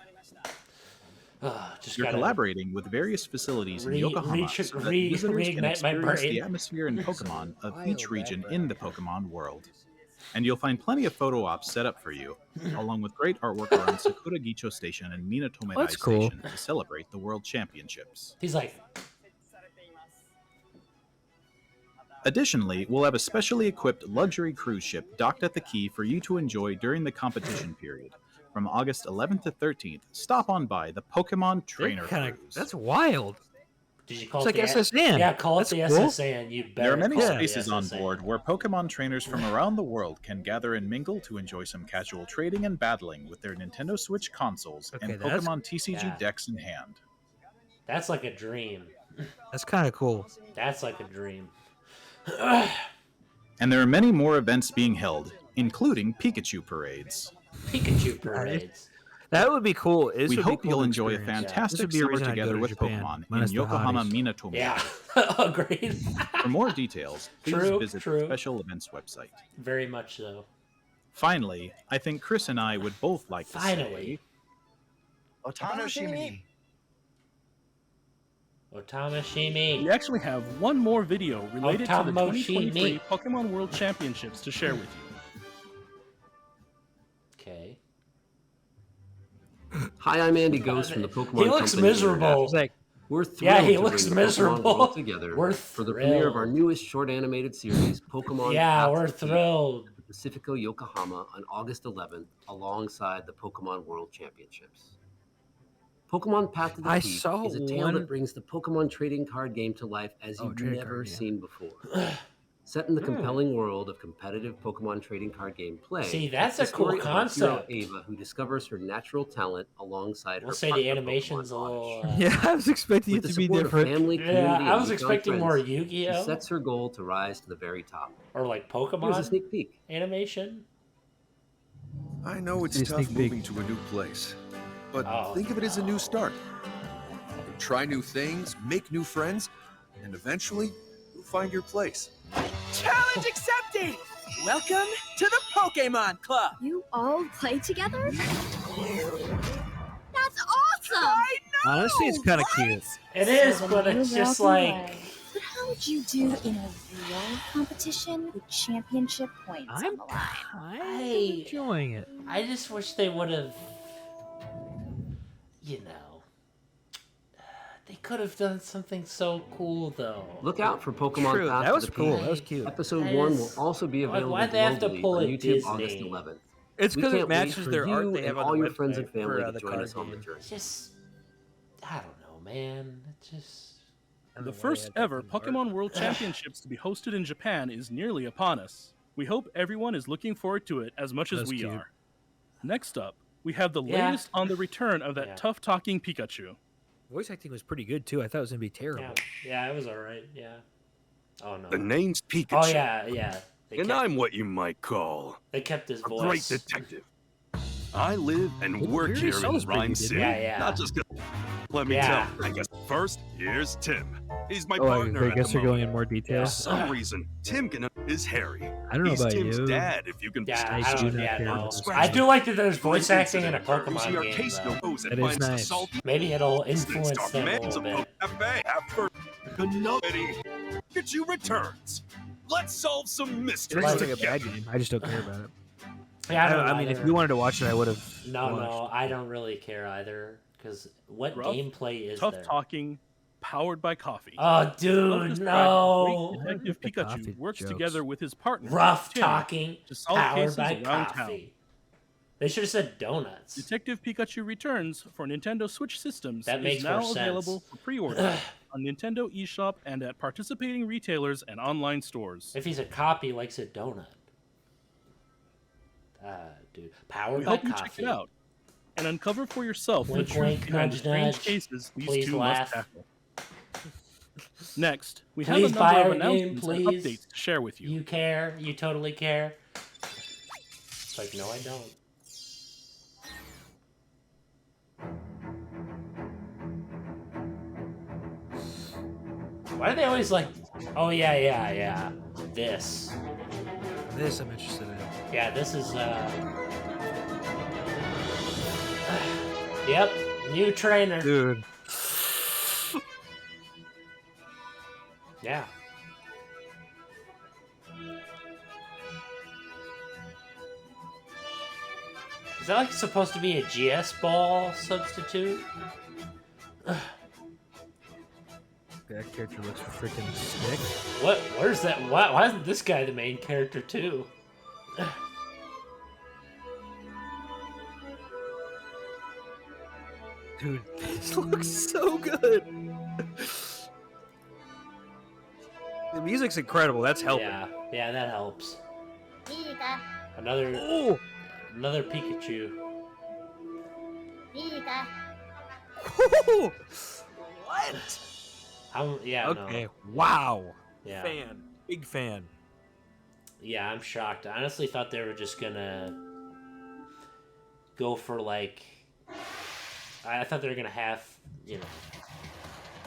just You're gotta collaborating with various facilities in Yokohama so that visitors can reignite my experience the brain. atmosphere and Pokemon of each region in the Pokemon world. And you'll find plenty of photo ops set up for you, along with great artwork around Sakura Gicho Station and Minatomirai That's cool. Station to celebrate the World Championships. He's like, Additionally, we'll have a specially equipped luxury cruise ship docked at the quay for you to enjoy during the competition period. From August 11th to 13th, stop on by the Pokemon Trainer Cruise. That's wild. did you call It's it like the SSN. Yeah, call That's it the cool. SSN. You better. There are many call it the spaces on SSN. board where Pokemon trainers from around the world can gather and mingle to enjoy some casual trading and battling with their Nintendo Switch consoles Okay, and that's- Pokemon TCG yeah. decks in hand. That's like a dream. That's kind of cool. That's like a dream. And there are many more events being held, including Pikachu parades. Pikachu parades. That would be cool. We hope you'll enjoy a This fantastic would be a summer reason I'd go together to with Japan, Pokemon minus in the Yokohama hotties. Minatomirai. Yeah, agreed. For more details, please True, visit true. the special events website. Very much so. Finally, I think Chris and I would both like to Finally. say, Otano Shimini. Otamashimi. We actually have one more video related to the Otamoshimi. 2023 Pokemon World Championships to share with you. Okay. Hi, I'm Andy Ghost from the Pokemon He looks Company miserable. It's like, We're thrilled Yeah, he to looks bring the Pokemon miserable. world together We're for the premiere of our thrilled. newest short animated series, Pokemon. Yeah, Path we're to the Peak, thrilled. at Pacifico, Yokohama, on August 11th, alongside the Pokemon World Championships. Pokemon Path to the I Peak saw is a tale one- that brings the Pokemon trading card game to life as Oh, you've trading never card, yeah. seen before. Set in the compelling world of competitive Pokemon trading card game play. See, that's it's a the cool story of our hero, concept. Ava, who discovers her natural talent alongside We'll her say the partner animation's a Pokemon little. Oddish. yeah, I was expecting With it the to be support different. of family, community, Yeah, I and was newfound expecting more friends, she Yu-Gi-Oh sets her goal to rise to the very top. or like Here's a Pokemon sneak peek. animation. I know it's See a tough sneak peek. moving to a new place, but Oh, think of it as a new start. You'll try new things, make new friends, and eventually you'll find your place. Challenge accepted! Welcome to the Pokemon Club! You all play together? That's awesome! I know! Honestly, it's kind of cute. It is, So but you're it's just walking like. away. But how would you do in a real competition with championship points on I'm the line? kind I- of enjoying it. I just wish they would have. You know. They could have done something so cool, though. Look out for Pokemon True, Path that to was the cool. Peak. That was cute. Episode I 1 just- will also be available why'd they have to globally pull on it YouTube Disney? August 11th. It's We because it can't wait matches for their art you they and have on all the your friends and website family for, to the join card us on the game. journey. Just, I don't know, man. It just. I don't The know why they first had that ever in the art. Pokemon World Championships to be hosted in Japan is nearly upon us. We hope everyone is looking forward to it as much as That's we cute. are. Next up, we have the Yeah. latest on the return of that Yeah. tough-talking Pikachu. Voice acting was pretty good too. I thought it was gonna be terrible. Yeah, it was alright. Yeah. Oh no. The name's Pikachu. Oh yeah. And I'm what you might call They kept his a great voice. detective. I live and work Very here in Salisbury, Rhyme didn't City. Yeah. Not just 'cause- Let me Yeah. tell you. I guess first, here's Tim. He's my Oh, partner I at guess the you're going moment. in more For detail. some reason, Tim is Harry. I don't know He's about Tim's you. dad, if you can Yeah, I I do don't. not Yeah, care no. about this I game. do like that there's voice For an acting in a incident where Pokemon our game. case Though. goes and That is finds the nice. salty Maybe it'll snakes influence talk them a man's little bit. Cafe after nobody. Pikachu returns. Let's solve some It mysteries. doesn't like a together. bad game. I just don't care about it. Yeah, I don't I mean, if either. you wanted to watch it, I would have. No, I don't really care either. Because what Rough, gameplay is Tough there? talking, powered by coffee. Oh, Love dude, this no. fact, Great Detective The coffee Pikachu works jokes. together with his partner, Rough Tim, talking, to solve powered cases by around town. coffee. They should have said donuts. Detective Pikachu Returns for Nintendo Switch systems That makes is now more sense. available for pre-order on Nintendo eShop and at participating retailers and online stores. If he's a cop, he likes a donut. Dude, powered We by hope you coffee. check it out and uncover for yourself Wink, the truth wink, behind the nudge, strange nudge. cases these Please two laugh. must tackle. Next, we Please have a buy number our of game, announcements and please. updates to share with you. You care? You totally care? It's like, no, I don't. Why do they always like? Oh yeah. This. This I'm interested in. Yeah, this is. Yep, new trainer. Dude. Yeah. Is that like supposed to be a GS ball substitute? That character looks freaking sick. What? Where's that? Why isn't this guy the main character too? Dude, this looks so good. The music's incredible. That's helping. Yeah, that helps. Another Pikachu. What? Yeah. Okay. No. Wow. Yeah. Fan. Big fan. Yeah, I'm shocked. I honestly thought they were just gonna go for like. I thought they were gonna have,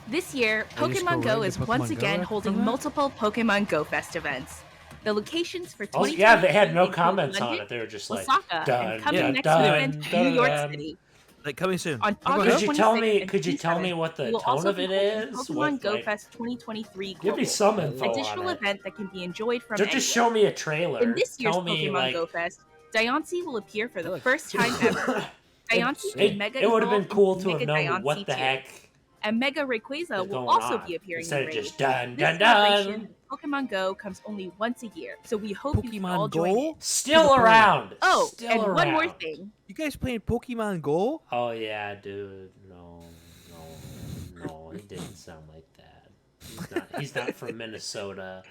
This year, They just go Pokemon right Go into is Pokemon once Go again after holding that? multiple Pokemon Go Fest events. The locations for Oh 2023 yeah, they had no include comments on London, it. They were just like, Osaka, done, and coming yeah, next done, event, done, New York done. City. Like coming soon. On I'll go August ahead. Could you tell 26th me? and Could you tell me 27th, what the we will tone also of be it holding is? Pokemon What, Go like, Fest 2023 give me Global, some info additional on it. event that can be enjoyed from Don't just anywhere. show me a trailer. In this year's Tell me, Pokemon like, Go Fest, Diancie will appear for the first time ever. Diancie it, and Mega it would have been evolve cool into to have Mega known Diancie what the 2. heck And Mega Rayquaza is will going also on be appearing instead in of Raid. just done, This done, done. celebration of Pokemon Go comes only once a year, so we hope you can Pokemon all join Go? in. Still around. Oh, Still and around. one more thing. You guys playing Pokemon Go? Oh yeah, dude. No, he didn't sound like that. He's not from Minnesota.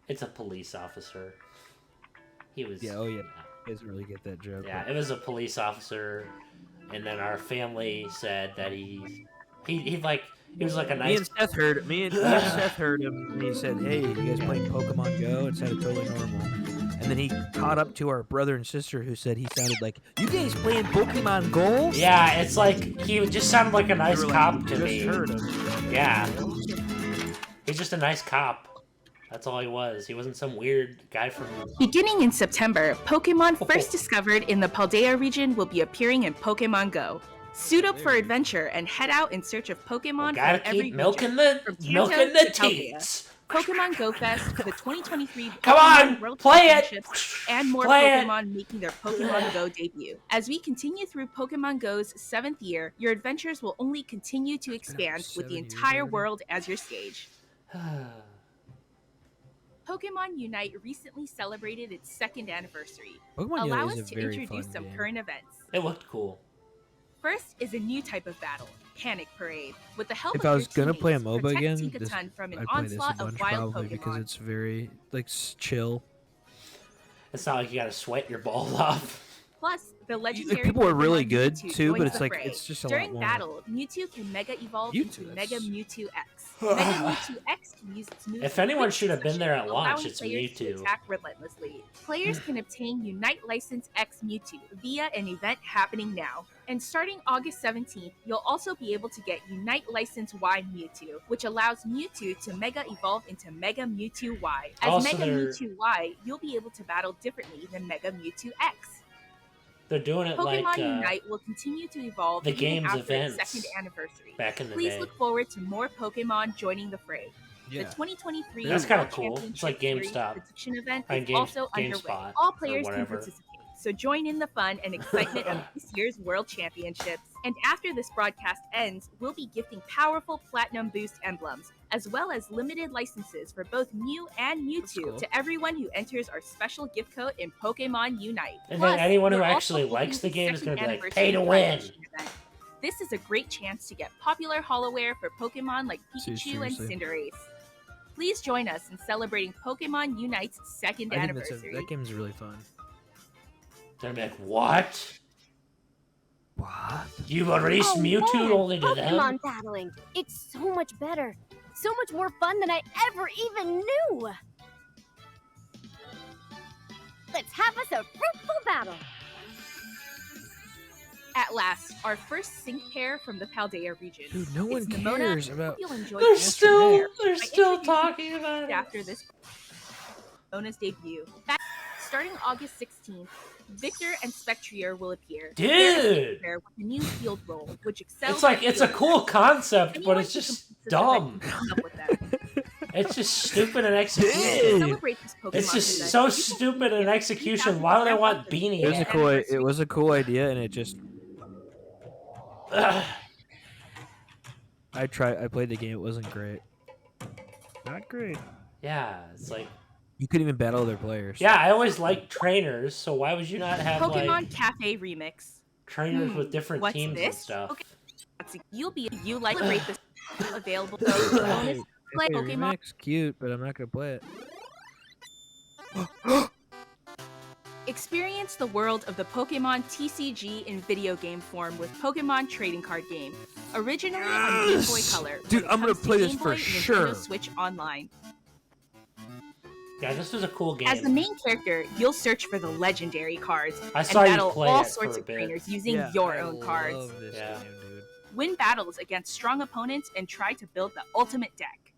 It's a police officer. He was. Yeah, oh yeah. You guys really get that joke. Yeah, it was a police officer, and then our family said that he was like a Me nice. and Seth heard me and Seth heard him, and he said, "Hey, you guys playing Pokemon Go?" It sounded totally normal. And then he caught up to our brother and sister, who said he sounded like, "You guys playing Pokemon Go?" Yeah, it's like he just sounded like a nice They were cop like, to "Just me. heard him." Yeah, he's just a nice cop. That's all he was. He wasn't some weird guy from. Beginning in September, Pokemon first discovered in the Paldea region will be appearing in Pokemon Go. Suit up for adventure and head out in search of Pokemon Gotta from every keep milking region, the from Kanto milking to the Paldea. teats. Pokemon Go Fest for the 2023 Come Pokemon on, World play it. Championships and more Play it. Pokemon making their Pokemon Go debut. As we continue through Pokemon Go's 7th year, your adventures will only continue to expand with the 7 years entire already. world as your stage. Pokemon Unite recently celebrated its 2nd anniversary. Pokemon Allow Unite us is a to very introduce fun some game. current events. It looked cool. First is a new type of battle, Panic Parade. With the help If of I your was gonna play a teammates, MOBA protect again, Tinkaton from an I'd play this a onslaught bunch of wild probably because Pokemon. it's very like chill. It's not like you gotta sweat your balls off. Plus, the legendary people are really Pokemon good Mewtwo too, but joins it's the like fray. it's just a During lot more. battle, Mewtwo can Mega Evolve Mewtwo, into Mega that's- Mewtwo X. Mega Mewtwo X can use its moves. If anyone quick should have been there at succession, launch, allowing it's players to Mewtwo. attack relentlessly. Players can obtain Unite License X Mewtwo via an event happening now. And starting August 17th, you'll also be able to get Unite License Y Mewtwo, which allows Mewtwo to Mega Evolve into Mega Mewtwo Y. As Also, Mega they're- Mewtwo Y, you'll be able to battle differently than Mega Mewtwo X. They're doing it Pokemon like Unite will continue to evolve the even game's after events its 2nd anniversary. back in the Please day. look forward to more Pokemon joining the fray. Yeah. The 2023 That's kinda World cool. It's Championship like Series GameStop. prediction event Or is also underway. GameSpot All or players can whatever. participate. So join in the fun and excitement of this year's World Championships. And after this broadcast ends, we'll be gifting powerful Platinum Boost emblems, as well as limited licenses for both Mew and Mewtwo cool. to everyone who enters our special gift code in Pokemon Unite. And then Plus, anyone who we're also actually holding likes the a game is second gonna be like, anniversary pay to win. celebration event. This is a great chance to get popular holoware for Pokemon like Pikachu and Seriously. Cinderace. Please join us in celebrating Pokemon Unite's 2nd I think that's anniversary. that game's really fun. They're like, what? What? You've released Oh, Mewtwo man, only to them? Pokemon battling. It's so much better. So much more fun than I ever even knew. Let's have us a fruitful battle. At last, our first sync pair from the Paldea region. Dude, no one It's Nimona. cares I about. hope you'll enjoy They're this still pair. they're I still introduced talking about it. after this Nimona's debut. Starting August 16th, Victor and Spectrier will appear. Dude! They're a sync pair with a new field role, which excels It's like at it's a field cool effects. concept, but Anyone it's who just completes this dumb. event can come up with them. It's just stupid in To execution. celebrate this Pokemon It's just event, so you can stupid in give execution. 3,000 Why would I Pokemon want for the Beanie? It was a second cool. anniversary. It was a cool idea, and it just. I played the game. It wasn't great. Not great. Yeah, it's like You couldn't even battle other players. yeah. I always liked trainers, so why would you not have Pokemon like Cafe Remix. trainers with different What's teams and this? stuff? Okay. You like rate this available bonus play Hey, Pokemon. remix, cute, but I'm not gonna play it. Experience the world of the Pokemon TCG in video game form with Pokemon Trading Card Game. Originally on Game Boy Color. Dude, when it I'm gonna comes to play this Game for Boy and sure. Nintendo Switch Online. Yeah, this was a cool game. As the main character, you'll search for the legendary cards I and saw you battle play all it sorts for a of bit. trainers using Yeah, your I own cards. love this Yeah. game, dude. Win battles against strong opponents and try to build the ultimate deck.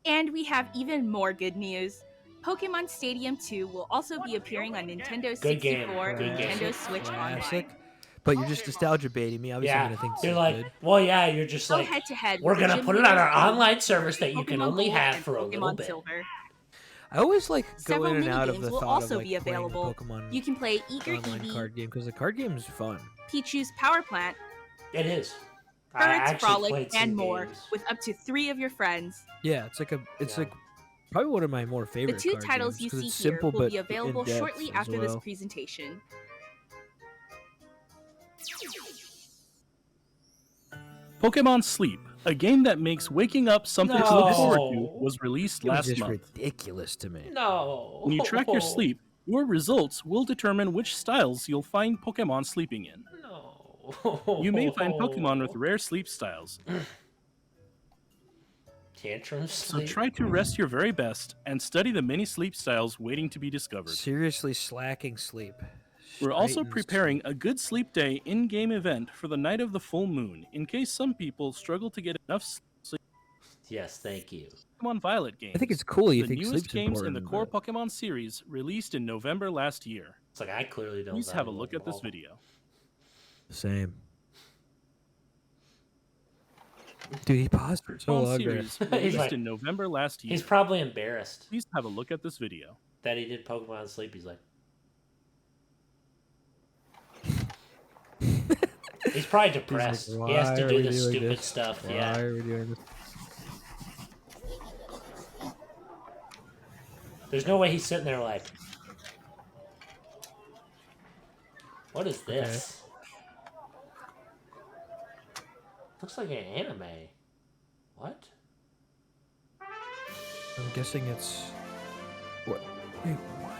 And we have even more good news. Pokemon Stadium 2 will also be appearing on Nintendo Good game, 64 and good game. Nintendo Switch Classic. Online. But you're just nostalgia baiting me. Obviously, I'm Yeah, gonna think this you're is like, good. well, yeah, you're just Go like, head to head. we're with gonna gym put it on our leaders in online service that you can Pokemon only Gold have and for a little Pokemon bit. Silver. I always like go Several in and out of mini-games the will thought also of like be playing available. Pokemon You can play Eager online Eevee, card game because the card game is fun. Pichu's Power Plant, It is. I Currents actually Frolic, played some and more, games. with up to 3 of your friends. Yeah, it's like Yeah. like probably one of my more The favorite. 2 card titles games, you 'cause see it's here simple, will but be available in-depth shortly as after this well. presentation. Pokemon Sleep, a game that makes waking up something to look forward to, No. was released It was last just month. ridiculous to me. No. When you track your sleep, your results will determine which styles you'll find Pokemon sleeping in. No. You may find Pokemon with rare sleep styles, Tantrum so sleep. try to rest your very best and study the many sleep styles waiting to be discovered. Seriously, slacking sleep. We're also Straightens preparing a good sleep day in-game event for the night of the full moon, in case some people struggle to get enough sleep. Yes, thank you. Pokemon Violet games. I think it's cool. You the think newest sleep's games in important, the core but- Pokemon series, released in November last year. It's like I clearly don't. Please have a value look them at this all. video. Same. Dude, he paused for so Pokemon long. there. series released like- in November last year. He's probably embarrassed Please have a look at this video. that he did Pokemon Sleep. He's like, he's probably depressed. He's like, He has "Why to are do we this doing stupid this? stuff. Why Yeah. are we doing this? There's no way he's sitting there like, what is this? Looks like an anime. What? I'm guessing it's... What? Wait, what?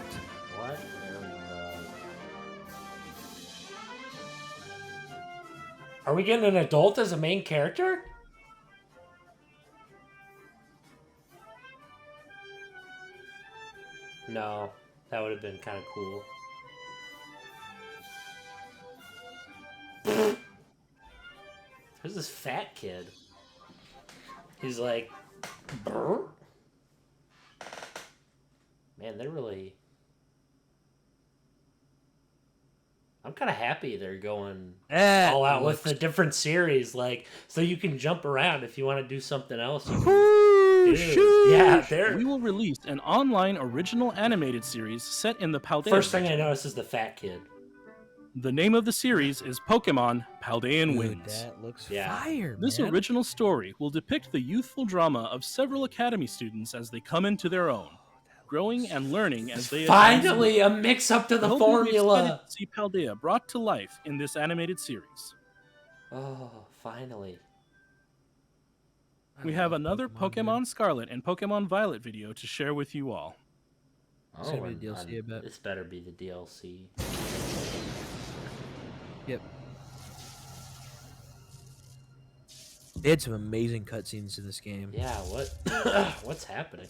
What in the... Are we getting an adult as a main character? No, that would have been kind of cool. Who's this fat kid? He's like, brr? Man, they're really... I'm kind of happy they're going all out with the different series, like, so you can jump around if you want to do something else. You can... Dude, yeah, We will release an online original animated series set in the Paldea. First thing I noticed is the fat kid. The name of the series is Pokemon Paldean Winds. That looks fire, This man. original story will depict the youthful drama of several Academy students as they come into their own, growing and learning as they Finally, a mix-up to the I hope you'll be formula. excited to see Paldea brought to life in this animated series. Oh, finally. We have another Pokemon Scarlet and Pokemon Violet video to share with you all. It's gonna be the DLC, I bet. This better be the DLC. Yep. They had some amazing cutscenes in this game. Yeah, what? What's happening?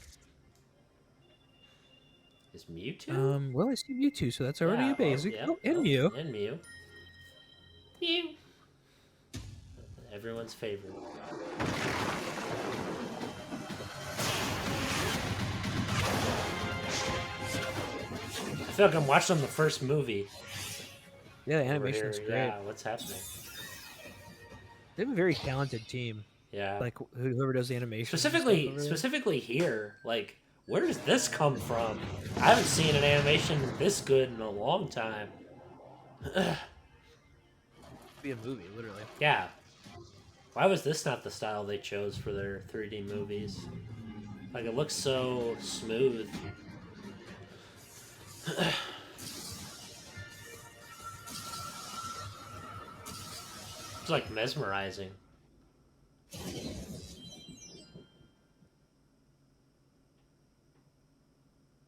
Is Mewtwo? Well, I see Mewtwo, so that's already Yeah, a basic. yeah, Oh, and Mew. And Mew. Mew. Everyone's favorite. I feel like I'm watching the first movie. Yeah, the over animation's here. great. Yeah, what's happening? They have a very talented team. Yeah. Like whoever does the animation. Specifically here, like, where does this come from? I haven't seen an animation this good in a long time. Be a movie, literally. Yeah. Why was this not the style they chose for their 3D movies? Like, it looks so smooth. It's like mesmerizing.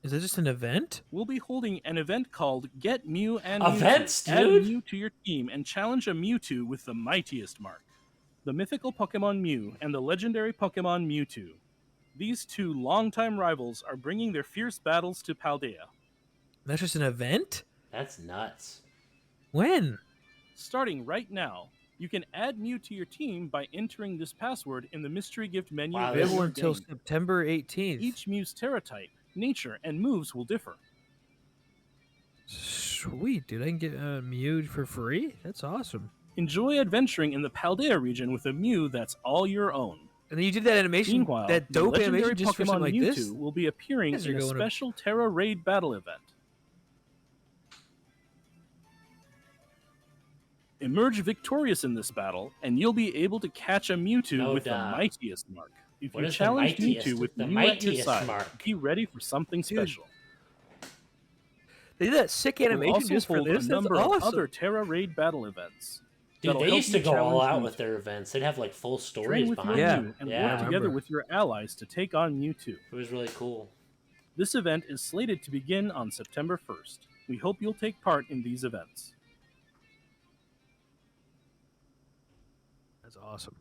Is it just an event? We'll be holding an event called Get Mew and Events, Mewtwo. Add dude? Mew to your team and challenge a Mewtwo with the mightiest mark. The mythical Pokemon Mew and the legendary Pokemon Mewtwo. These two longtime rivals are bringing their fierce battles to Paldea. That's just an event? That's nuts. When? Starting right now, you can add Mew to your team by entering this password in the mystery gift menu. Wow, of Available your until game. September 18th. Each Mew's Terra type, nature, and moves will differ. Sweet, dude. I can get Mew for free? That's awesome. Enjoy adventuring in the Paldea region with a Mew that's all your own. And then you did that animation, Meanwhile, that the dope legendary animation just for Pokemon something like Mewtwo this? will be appearing Guys are in a going to- special Terra Raid battle event. Emerge victorious in this battle, and you'll be able to catch a Mewtwo No with doubt. the mightiest mark. If What you is the challenge mightiest? Mewtwo with The Mew at your mightiest side, mark. be ready for something special. They did that sick We'll animation also just for hold this? a That's number of awesome. other Terra Raid battle events. Dude, that'll they help used to you go all challenge out Mewtwo. with their events. They'd have, like, full Train stories with your behind Mew them. and Yeah. work together with your allies to take on Mewtwo. It was really cool. This event is slated to begin on September 1st. We hope you'll take part in these events. That's awesome.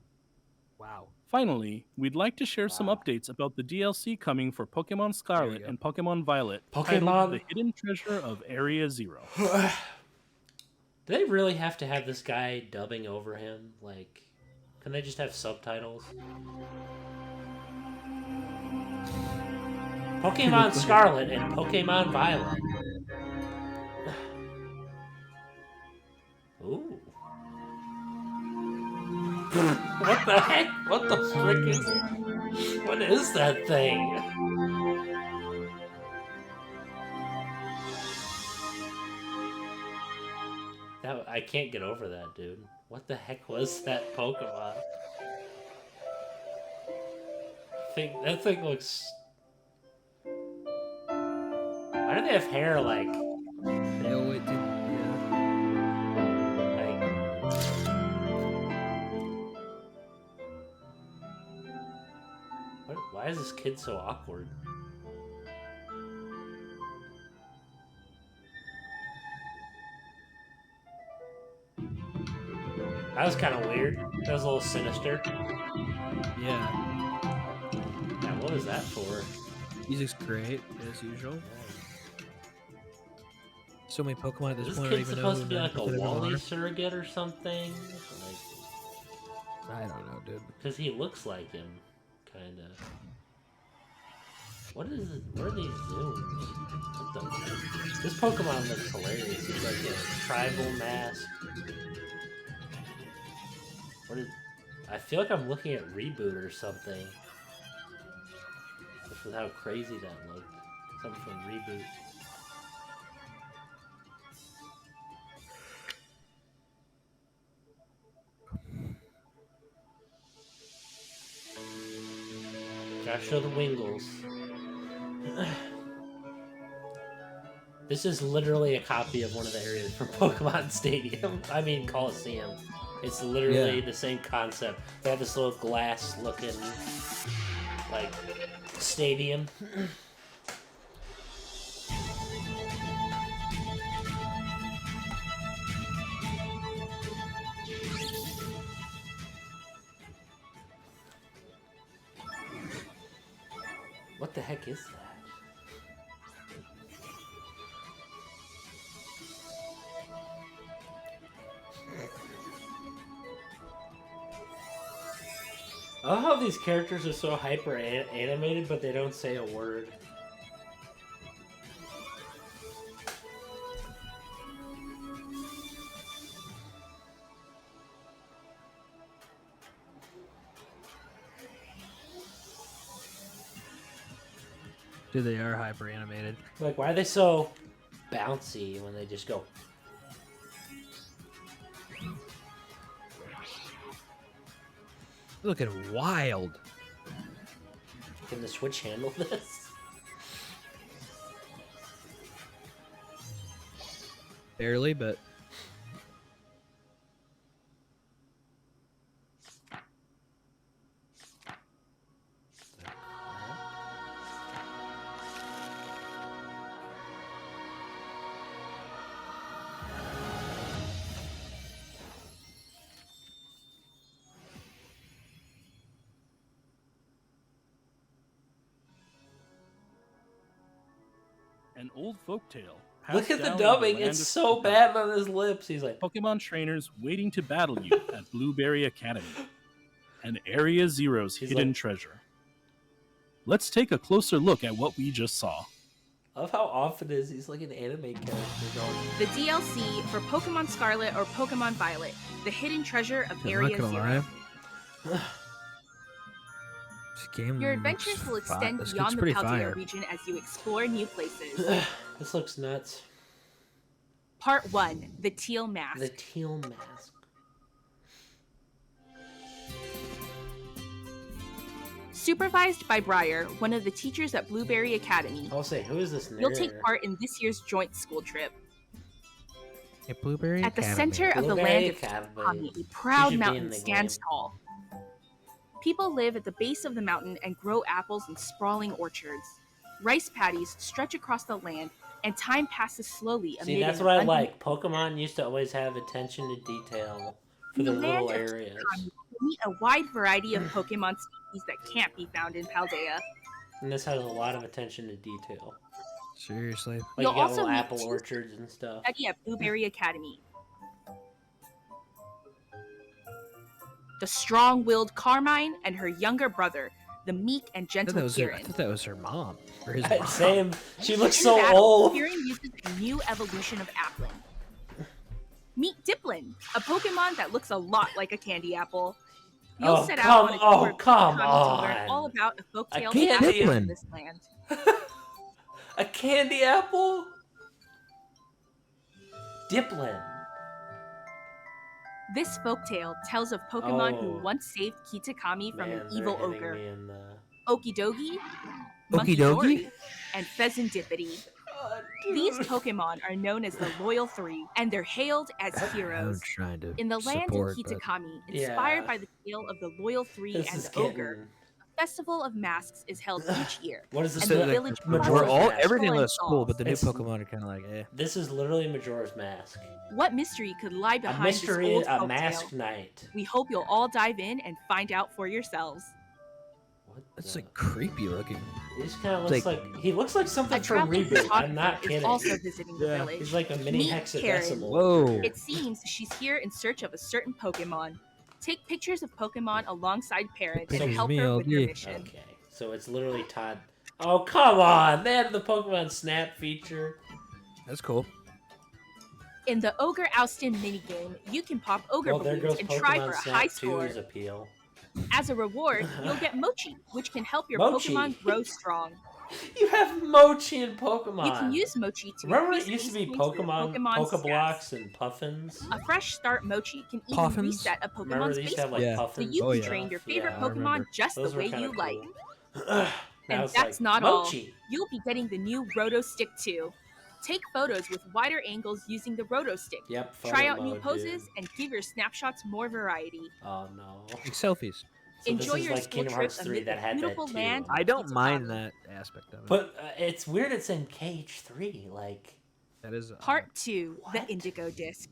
Wow. Finally, we'd like to share some updates about the DLC coming for Pokemon Scarlet and Pokemon Violet, titled Pokemon- The Hidden Treasure of Area Zero. Do they really have to have this guy dubbing over him? Like, can they just have subtitles? Pokemon Scarlet and Pokemon Violet. Ooh. What the heck? What the frick is... What is that thing? I can't get over that, dude. What the heck was that Pokemon? That thing looks... Why do they have hair like? They always do. Why is this kid so awkward? That was kind of weird. That was a little sinister. Yeah. Yeah, what was that for? Music's great, as usual. So many Pokemon at this point. Is this kid supposed to be like a Wally surrogate or something? I don't know, dude. Because he looks like him, kind of. What is it? What are these zooms? What the? This Pokemon looks hilarious. He's like a tribal mask. What is? I feel like I'm looking at Reboot or something. Just with how crazy that looked. Something from Reboot. Gotta show the Wingles. This is literally a copy of one of the areas from Pokemon Stadium. I mean Coliseum. It's literally the same concept. They have this little glass-looking, like, stadium. What the heck is that? I love how these characters are so hyper animated, but they don't say a word. Dude, they are hyper animated. Like, why are they so bouncy when they just go? Looking wild. Can the Switch handle this? Barely, but An old folktale. Look at the dubbing. It's so bad on his lips. He's like, Pokemon trainers waiting to battle you at Blueberry Academy. And Area Zero's hidden treasure. Let's take a closer look at what we just saw. I love how often is he's like an anime character going. The DLC for Pokemon Scarlet or Pokemon Violet, the hidden treasure of Area Zero. Your adventures will extend beyond the Paldea region as you explore new places. This looks nuts. Part 1, the Teal Mask. The Teal Mask. Supervised by Briar, one of the teachers at Blueberry Academy. I'll say, who is this narrator? You'll take part in this year's joint school trip. At Blueberry At the Academy. center of the land of Kitakami, a proud mountain stands tall. People live at the base of the mountain and grow apples in sprawling orchards. Rice paddies stretch across the land, and time passes slowly. See, that's what I like. Pokemon used to always have attention to detail for their little areas. You meet a wide variety of Pokemon species that can't be found in Paldea. And this has a lot of attention to detail. Seriously. Like You'll you got also little meet apple orchards and stuff. Study at Blueberry Academy. The strong-willed Carmine and her younger brother, the meek and gentle I Kieran. thought that was her mom. Or his mom. Same. She looks In so battle, old. Kieran uses a new evolution of Applin. Meet Diplin, a Pokemon that looks a lot like a candy apple. You'll set out on a tour of Kitakami to learn all about a folktale that happens in this land. A candy apple? Diplin. This folktale tells of Pokemon who once saved Kitakami from an evil ogre. Okidogi, Okidogi? and Pheasantipity. God. These Pokemon are known as the Loyal Three, and they're hailed as I'm heroes. trying to In the land of support, but Kitakami, Yeah. inspired by the tale of the Loyal Three This and is the Ogre, getting. a festival of masks is held each year. What is this? And the like, village Majora's we're all Mask. everything and looks cool, but the new It's- Pokemon are kind of like, eh. This is literally Majora's Mask. What mystery could lie A behind mystery, this old a folktale? mask night. We hope you'll all dive in and find out for yourselves. What It's the- like creepy looking. He just kind of looks like he looks like A something from traveling Reboot. I'm not photographer kidding. is also visiting the Yeah. village. He's like a mini Meet Karen. hexadecimal. Whoa. It seems she's here in search of a certain Pokemon. Take pictures of Pokemon alongside parents to Pictures help me, her I'll with your be. mission. Okay, so it's literally Todd. Oh come on! They had the Pokemon Snap feature. That's cool. In the Ogre Oustin minigame, you can pop Ogre Well, there balloons goes and try Pokemon for a Snap high score. 2's appeal. As a reward, you'll get Mochi, which can help your Mochi. Pokemon grow strong. You have Mochi and Pokemon. You can use Mochi to Remember when increase it used to be base points for your Pokemon, Pokemon's Pokeblocks, and Puffins? A fresh start Mochi can even Puffins? reset a Remember Pokemon's they used base to have like Yeah. points, so Puffins? you Oh, can yeah. train your favorite Yeah, I Pokemon remember. just Those the were way kinda you like. cool. Now And it's that's like, not all. Mochi. You'll be getting the new Roto Stick too. Take photos with wider angles using the Roto Stick. Yep. Try photo out new mode, poses dude. and give your snapshots more variety. Oh no. Like selfies. So Enjoy this is your like school Kingdom trip Hearts 3 amid that the had beautiful that too. land I don't Kitakami. mind that aspect of it. But it's weird it's in KH3. Like, that is Part 2, the What? Indigo Disc.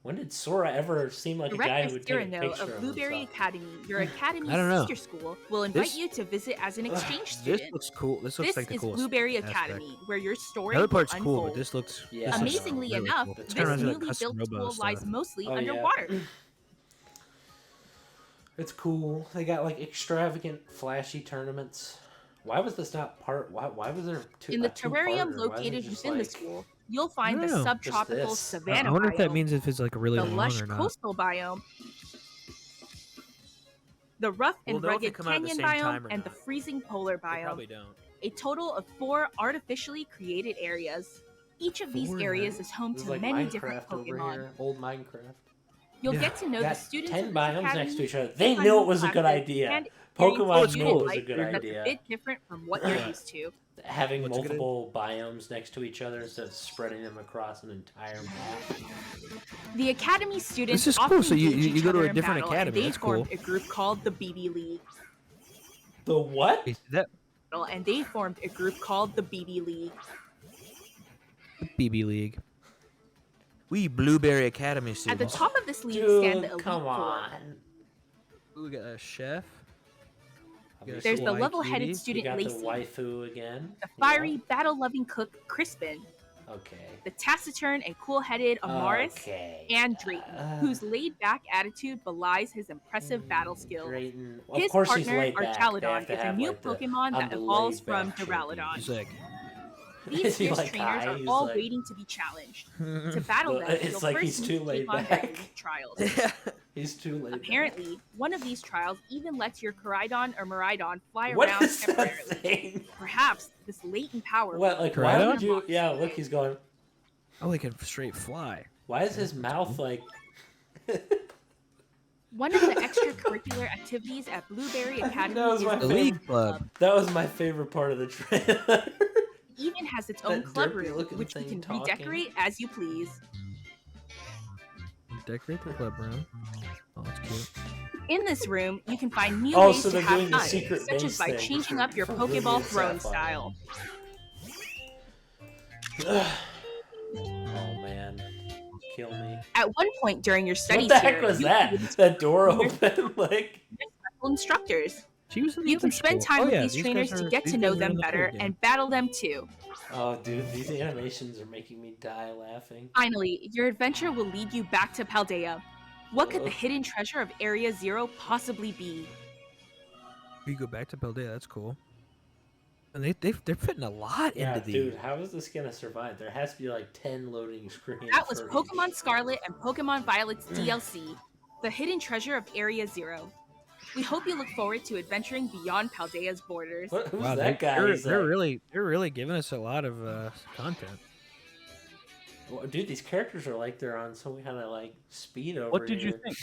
when did Sora ever seem like a guy Director who would take a Cyrano picture of of Blueberry himself? Academy, your academy's I don't know. sister school, will invite This- you to visit as an exchange This student. looks cool. This looks This like the is coolest. Blueberry aspect. Academy, where your story The other will part's cool, unfold. but this looks. Yeah. this looks Amazingly really enough, cool. It's this kinda reminds me of, newly like, built Custom school Robo lies stuff. mostly Oh, yeah. underwater. It's cool. They got like extravagant, flashy tournaments. Why was this not part? Why was there two? In the a two-parter? terrarium Why wasn't it located just, within the like- school, you'll find I the don't know. subtropical this. savanna I wonder if that biome, means if it's like really the long lush or not. coastal biome, the rough and We'll know if they rugged come out at the canyon same time biome, or and the not. freezing polar They biome. probably don't. A total of 4 artificially created areas. Each of these 4 areas is home This is to like many Minecraft different over Pokemon. here. Old Minecraft. You'll Yeah. get to know the Got students 10 of this biomes academy, next to each other. and They find knew new it was a good classes idea. and Pokemon experience knew it was a life good that's idea. a bit different from what you're used to. Having What's a good multiple biomes next to each other instead of spreading them across an entire map. The academy students This is cool, often so you- engage you each go to other a in different battle, academy, and they that's formed cool. a group called the BB League. The what? And they formed a group called the BB League. BB League. We Blueberry Academy At the students. top of this league Dude, stand the Elite come Four. on. Ooh, we got a chef. We got a There's the kawaii level-headed cutie. You student got Lacey, the waifu again. the fiery, battle-loving cook Crispin, Okay. the taciturn and cool-headed Amaris, Okay. and Drayton, whose laid-back attitude belies his impressive battle skills. Drayton. Of His course he's partner, laid back. They Archaludon, have to is a have, new like, the, Pokemon that I'm evolves laid from back Duraludon. He's like, These Is he fierce like trainers high? are He's all like- waiting to be challenged. To battle Well, them, it's you'll like first he's need too to laid take on back. various trials. He's too laid back. Apparently, one of these trials even lets your Koraidon or Miraidon fly What around is that temporarily. thing? Perhaps this latent power. What, like, why would you? Yeah, look, he's going. oh, he can straight fly. Why is his mouth like. One of the extracurricular activities at Blueberry Academy That was is my the favorite. League Club. That was my favorite part of the trailer. It even has its own That club derpy room, looking which you thing can redecorate as you please. Decorate the club room. Oh, that's cute. In this room, you can find new Oh, ways so to they're have doing the fun, secret such as base by thing changing for- up your for Pokeball Ruby and throwing Sapphire. style. Oh man, kill me. At one point during your studies What the heck here, was you that? can That door open like. instructors. She was in You can spend school. time Oh, with yeah, these these trainers guys to are- get these to know guys are them in the better pool game. and battle them too. Oh, dude, these animations are making me die laughing. Finally, your adventure will lead you back to Paldea. What could the Ugh. hidden treasure of Area Zero possibly be? We go back to Paldea. That's cool. And they're putting a lot Yeah, into these. dude, how is this gonna survive? There has to be like 10 loading screens. That was for each. Pokemon Scarlet and Pokemon Violet's DLC, The Hidden Treasure of Area Zero. We hope you look forward to adventuring beyond Paldea's borders. What, who's Wow, that guy? They're, He's they're like- really giving us a lot of content. Well, dude, these characters are like they're on some kind of like speed over What did you here. think?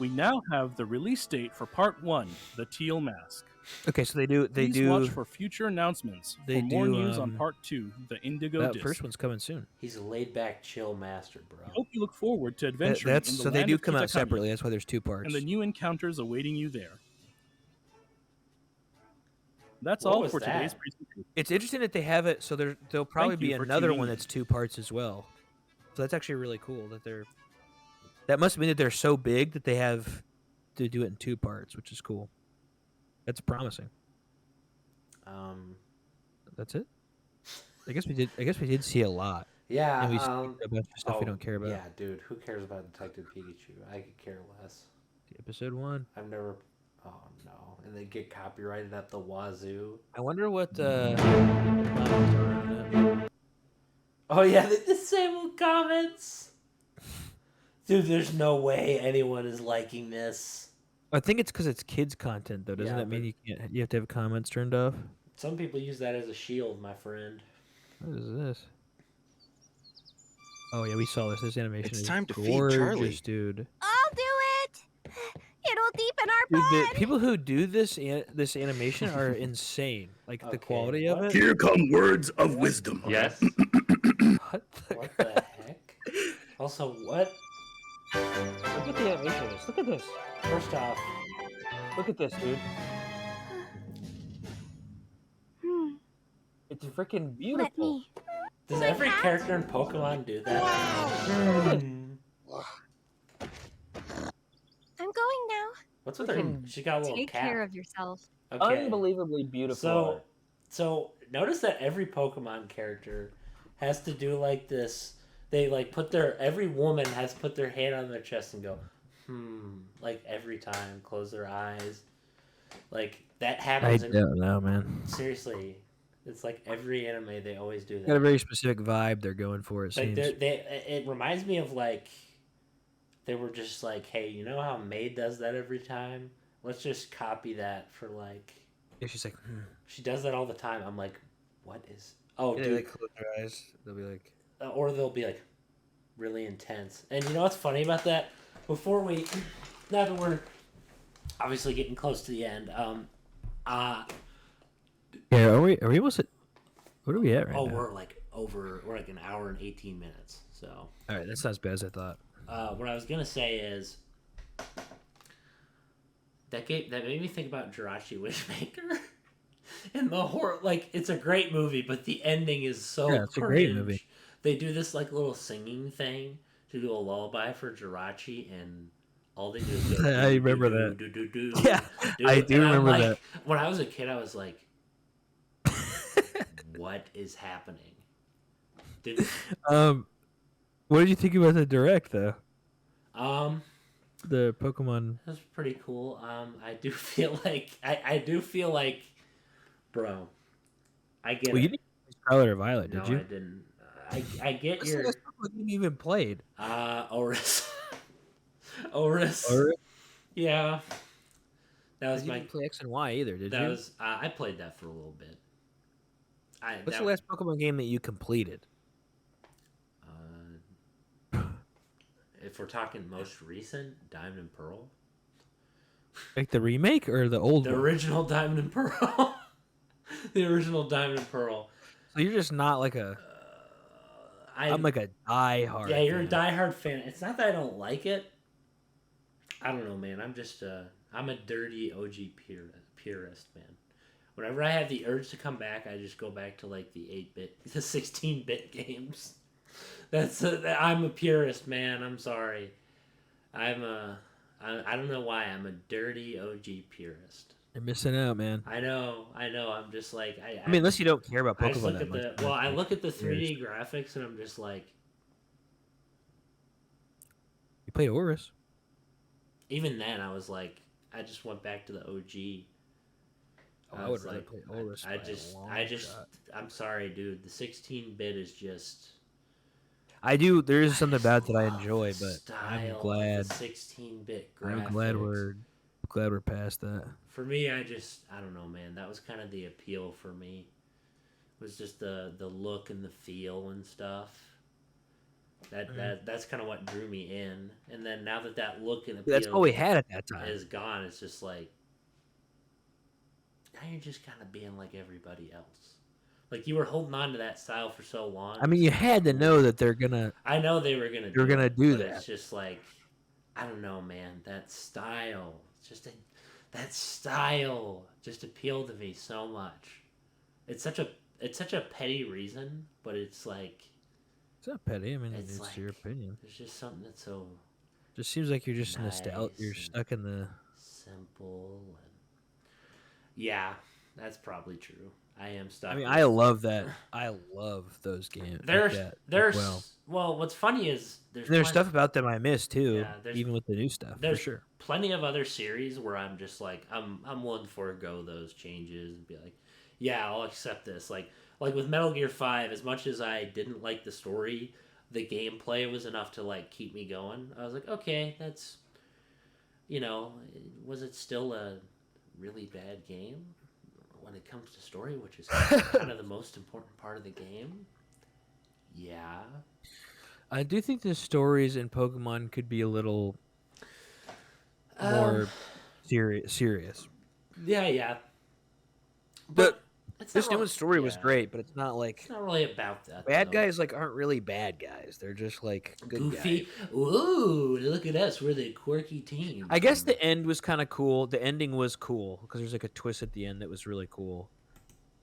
We now have the release date for Part 1, The Teal Mask. Okay, so they do. Please watch for future announcements. They for more do, news on Part 2, the Indigo That Disc. first one's coming soon. He's a laid back, chill master, bro. I hope you look forward to adventuring That's in the so they land do of come out Kitakami separately. That's why there's 2 parts. and the new encounters awaiting you there. That's What all was for that? today's presentation. It's interesting that they have it. So there'll probably Thank you be for another tuning one in. that's 2 parts as well. So that's actually really cool that they're. That must mean that they're so big that they have to do it in 2 parts, which is cool. That's promising. That's it. I guess we did see a lot. Yeah. And we see a bunch of stuff we don't care about. Yeah, dude. Who cares about Detective Pikachu? I could care less. Episode 1. I've never. Oh no! And they get copyrighted at the wazoo. I wonder what. Oh yeah, the disabled comments. Dude, there's no way anyone is liking this. I think it's because it's kids content though. Doesn't Yeah, that mean but- you can't? You have to have comments turned off. Some people use that as a shield, my friend. What is this? Oh yeah, we saw this. This animation It's is time to feed gorgeous, Charlie. dude. I'll do it. It'll deepen our Dude, bond. the people who do this animation are insane. Like the Okay, quality of it. Here come words of wisdom. Yes. What the? What the heck? Also, what? Look at the animation of this. Look at this. First off, Look at this, dude. Hmm, It's freaking Let beautiful. me. does every character in Pokemon do that? Hmm. I'm going now. What's with her? She got a little Take cat. care of yourself. Okay. Unbelievably beautiful. So notice that every Pokemon character has to do like this. They like every woman has put their hand on their chest and go, like every time, close their eyes. Like that I happens. don't know, man. Seriously, it's like every anime they always do that. Got a very specific vibe they're going for. It Like seems. it reminds me of like they were just like, hey, you know how Maid does that every time? Let's just copy that for like. Yeah, she's like, She does that all the time. I'm like, what is? Oh, Yeah, dude. they close their eyes. They'll be like, Or they'll be like really intense. And you know what's funny about that? Before we, now that we're obviously getting close to the end, yeah, are we almost at? What are we at right now? we're like an hour and 18 minutes. So, All right, that's not as bad as I thought. what I was gonna say is that made me think about Jirachi Wishmaker. And the horror, like, it's a great movie, but the ending is so Yeah, it's a great movie. cringe. They do this like little singing thing to do a lullaby for Jirachi, and all they do is go, I remember that. Yeah, do. I do And I'm remember like, that. When I was a kid, I was like, "What is happening?" Did What did you think about the direct though? um. The Pokemon. That's pretty cool. I do feel like I do feel like, bro, I get Well, you it. didn't play Scarlet or Violet, No, did you? I didn't. I get What's your the last Pokemon you even played? Oris. Oris. Or Yeah. That was you my. didn't play X and Y either, did That you? was I played that for a little bit. What's the last Pokemon game that you completed? If we're talking most recent, Diamond and Pearl. Like the remake or the old The one? original Diamond and Pearl. The original Diamond and Pearl. So you're just not like a. I'm like a diehard. Yeah, you're a fan. diehard fan. It's not that I don't like it. I don't know, man. I'm just I'm a dirty OG purist, man. Whenever I have the urge to come back, I just go back to like the 8-bit, the 16-bit games. I'm a purist, man. I'm sorry. I don't know why. I'm a dirty OG purist. You're missing out, man. I know. I'm just like I mean, unless you don't care about I just Pokemon look that at much. the I look at the 3D graphics and I'm just like, You played Oris. even then I was like, I just went back to the OG. I would rather play Oris. I'm sorry, dude. The 16-bit is just. I do. There is something about that I enjoy, but I'm style of glad. the 16-bit graphics. I'm glad we're past that. For me, I don't know, man. That was kind of the appeal for me. Was just the look and the feel and stuff. That's kind of what drew me in. And then now that look and appeal That's all we had at that time. is gone, it's just like now you're just kind of being like everybody else. Like you were holding on to that style for so long. I mean, you had to know that they're gonna. I know they were gonna. They're gonna do but that. It's just like, I don't know, man. That style, that style just appealed to me so much. It's such a petty reason, but it's like. It's not petty. I mean, it's like, your opinion. There's just something that's so. Just seems like you're just nice nostalgic. You're stuck in the. Simple. Yeah, that's probably true. I am stuck. I mean, I love that. I love those games. There's well, what's funny is there's stuff about them I miss too, Yeah, even with the new stuff. There's for sure. Plenty of other series where I'm just like I'm willing to forego those changes and be like, yeah, I'll accept this. Like with Metal Gear 5, as much as I didn't like the story, the gameplay was enough to like keep me going. I was like, okay, that's was it still a really bad game? When it comes to story, which is kind of the most important part of the game. Yeah. I do think the stories in Pokemon could be a little more serious. Yeah. But this new story was great, but it's not like... It's not really about that. Bad guys aren't really bad guys. They're just like good goofy. Guys. Ooh, look at us. We're the quirky team. I guess the end was kind of cool. The ending was cool because there's like a twist at the end that was really cool.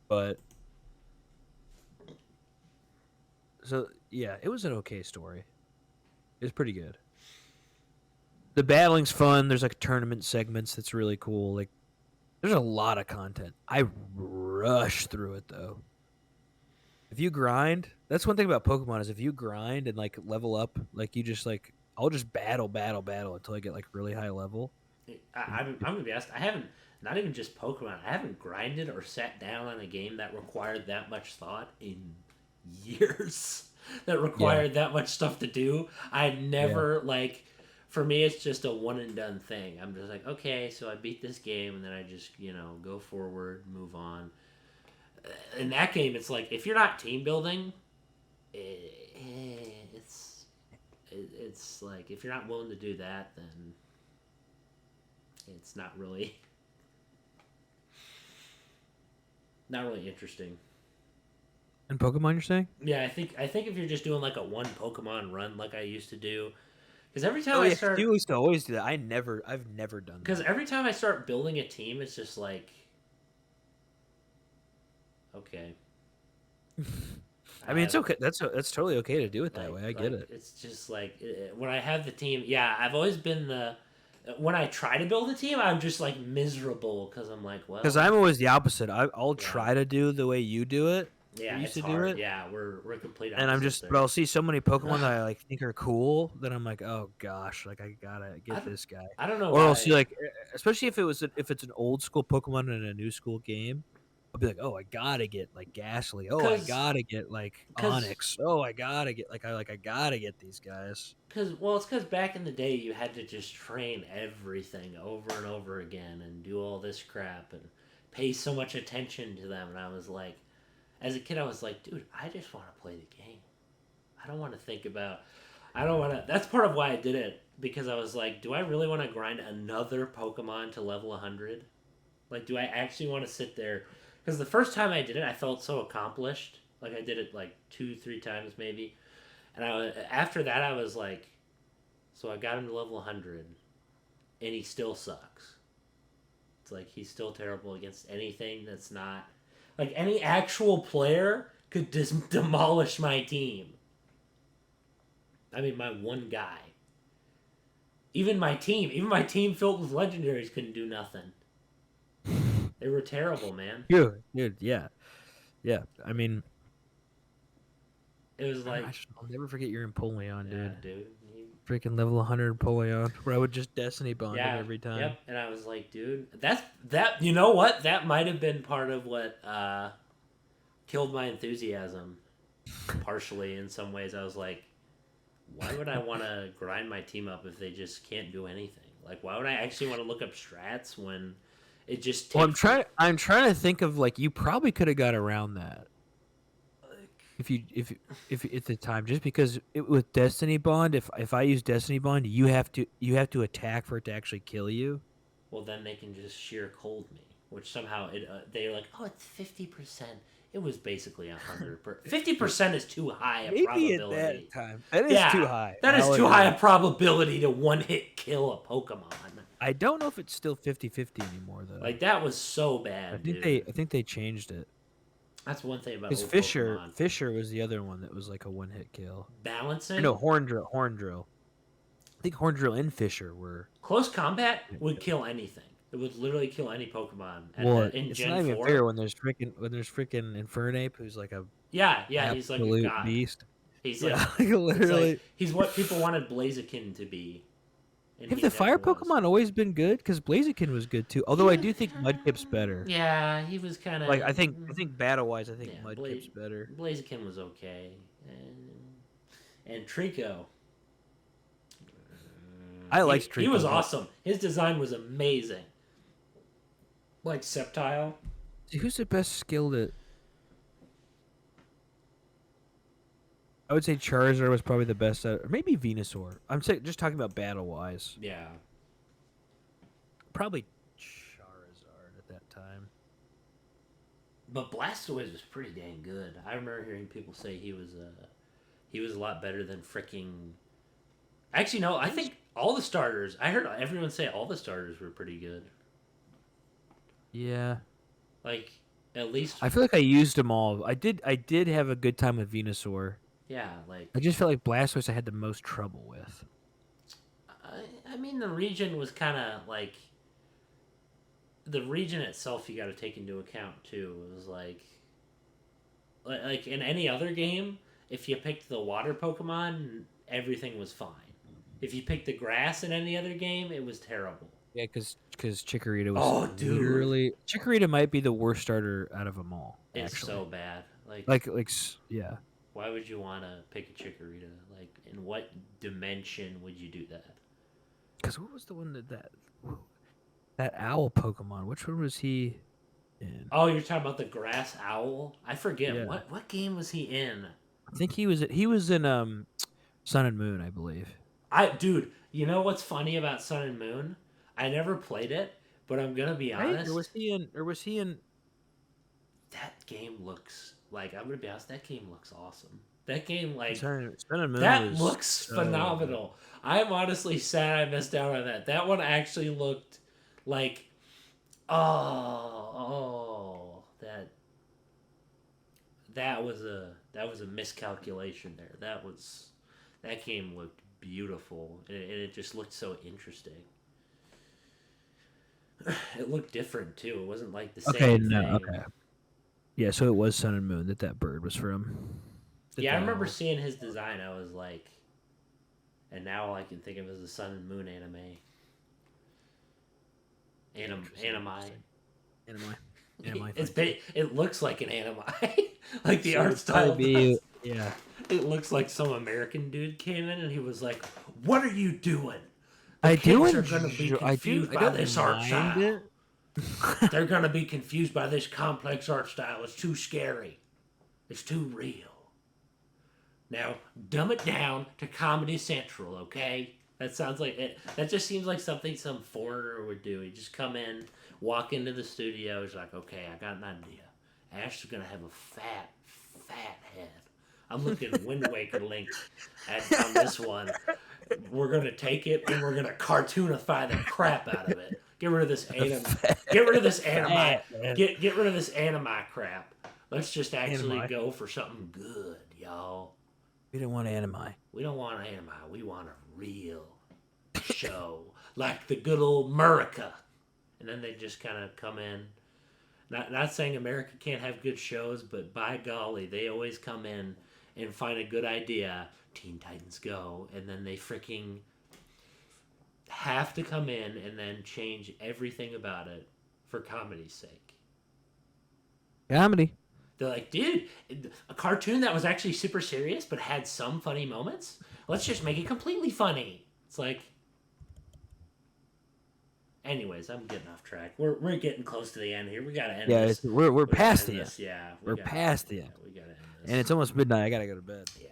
But... So, yeah, it was an okay story. It was pretty good. The battling's fun. There's like tournament segments that's really cool. Like, there's a lot of content. I rush through it though. If you grind, that's one thing about Pokemon is if you grind and like level up, like you just like I'll just battle until I get like really high level. I'm gonna be honest. I haven't, not even just Pokemon. I haven't grinded or sat down on a game that required that much thought in years. That required that much stuff to do. I never like. For me, it's just a one and done thing. I'm just like, okay, so I beat this game, and then I just, go forward, move on. In that game, it's like, if you're not team building, it's like, if you're not willing to do that, then it's not really interesting. In Pokemon, you're saying? Yeah, I think if you're just doing like a one Pokemon run like I used to do. Because every time I start... You used to always do that. I've never done that. Because every time I start building a team, it's just like... Okay. I mean, it's okay. That's totally okay to do it that way. I get it. It's just like... When I have the team... Yeah, I've always been the... When I try to build a team, I'm just like miserable because I'm like, well... Because I'm always the opposite. I'll try to do the way you do it. Yeah, used it's to hard. do it. Yeah, we're complete. And I'm just, but I'll see so many Pokemon that I like think are cool that I'm like, oh gosh, like I gotta get this guy. I don't know. Or I'll see like, especially if it's an old school Pokemon in a new school game, I'll be like, oh, I gotta get like Ghastly. Oh, I gotta get like Onyx. Oh, I gotta get I gotta get these guys. It's because back in the day you had to just train everything over and over again and do all this crap and pay so much attention to them, and I was like. As a kid, I was like, dude, I just want to play the game. I don't want to think about... That's part of why I did it. Because I was like, do I really want to grind another Pokemon to level 100? Like, do I actually want to sit there? Because the first time I did it, I felt so accomplished. Like, I did it like 2-3 times maybe. And after that, I was like... So I got him to level 100. And he still sucks. It's like, he's still terrible against anything that's not... Like, any actual player could demolish my team. I mean, my one guy. Even my team filled with legendaries couldn't do nothing. They were terrible, man. Dude, yeah. Yeah, I mean... It was like... I'll never forget your Empoleon, dude. Yeah, dude. Freaking level 100 Empoleon, where I would just Destiny bond him every time. Yep, and I was like, dude, that you know what? That might have been part of what killed my enthusiasm, partially in some ways. I was like, why would I want to grind my team up if they just can't do anything? Like, why would I actually want to look up strats when it just takes... Well, I'm trying to think of, like, you probably could have got around that. If at the time, just because with Destiny Bond, if I use Destiny Bond, you have to attack for it to actually kill you. Well, then they can just sheer cold me. which somehow they're like, oh, it's 50%. It was basically 100%. 50% is too high a Maybe probability. at that time. That is too high. That is too high a probability to one-hit kill a Pokemon. I don't know if it's still 50-50 anymore though. Like that was so bad. I think they changed it. That's one thing about because old Fisher Pokemon. Fisher was the other one that was like a one-hit kill. Balancing? No, Horndrill. I think Horndrill and Fisher were Close combat would kill anything. It would literally kill any Pokemon. In it's Gen not even 4. fair when there's freaking Infernape, who's like a yeah, he's like a absolute god. beast. He's Yeah, like literally. like, he's what people wanted Blaziken to be. And Have he the never fire was. Pokemon always been good? Because Blaziken was good too. Although I do think Mudkip's better. Yeah, he was kind of Like I think battle wise, I think Mudkip's Bla- better. Blaziken was okay, and Trico. I liked Trico. He was awesome. His design was amazing. Like Sceptile. Who's the best skilled at? I would say Charizard was probably the best at, or maybe Venusaur. I'm just talking about battle wise. Yeah. Probably Charizard at that time. But Blastoise was pretty dang good. I remember hearing people say he was a lot better than freaking. Actually, no. I think all the starters. I heard everyone say all the starters were pretty good. Yeah. Like at least. I feel like I used them all. I did have a good time with Venusaur. Yeah, like I just felt like Blastoise I had the most trouble with. I mean, the region was kind of like the region itself. You got to take into account too. It was like in any other game, if you picked the water Pokemon, everything was fine. If you picked the grass in any other game, it was terrible. Yeah, because Chikorita was literally Chikorita might be the worst starter out of them all. It's actually. so bad. Yeah. Why would you want to pick a Chikorita? Like, in what dimension would you do that? Because what was the one that owl Pokemon? Which one was he in? Oh, you're talking about the grass owl? I forget. Yeah. What game was he in? I think he was in Sun and Moon, I believe. Dude, you know what's funny about Sun and Moon? I never played it, but I'm gonna be honest. Or was he in? That game looks like, I'm gonna be honest. That game looks awesome. That game, like, Sun and Moon that was looks so phenomenal. I'm honestly sad I missed out on that. That one actually looked like, that was a miscalculation there. That game looked beautiful, and it just looked so interesting. It looked different too. It wasn't like the same thing. Okay. Yeah, so it was Sun and Moon that bird was from. Yeah, I remember seeing his design. I was like, and now all I can think of is the Sun and Moon anime. Anime. It looks like an anime. Like the art style does. Yeah. It looks like some American dude came in and he was like, "What are you doing? I Kids are going to be confused by this art style. They're going to be confused by this complex art style. It's too scary. It's too real. Now, dumb it down to Comedy Central, okay?" That sounds like it. That just seems like something some foreigner would do. He'd just come in, walk into the studio. He's like, "Okay, I got an idea. Ash is going to have a fat head. I'm looking at Wind Waker Link on this one. We're going to take it and we're going to cartoonify the crap out of it. Get rid of this anime. Get rid of this anime. Get rid of this anime crap. Let's just actually go for something good, y'all. We don't want anime. We don't want anime. We want a real show. Like the good old America." And then they just kind of come in. Not saying America can't have good shows, but by golly, they always come in and find a good idea. Teen Titans Go. And then they freaking have to come in and then change everything about it for comedy's sake. Comedy. They're like, dude, a cartoon that was actually super serious but had some funny moments? Let's just make it completely funny. It's like... Anyways, I'm getting off track. We're getting close to the end here. We gotta end this. Yeah, we're past the end. Yeah, we're past the end. We gotta end this. And it's almost midnight. I gotta go to bed. Yeah.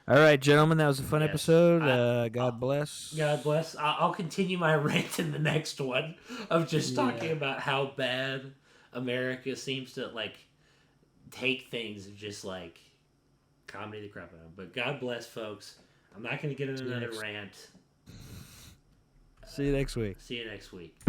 All right, gentlemen, that was a fun Yes. episode. God bless. God bless. I'll continue my rant in the next one of just talking about how bad America seems to like take things and just like comedy the crap out of them. But God bless, folks. I'm not going to get into another rant. See you next week. See you next week.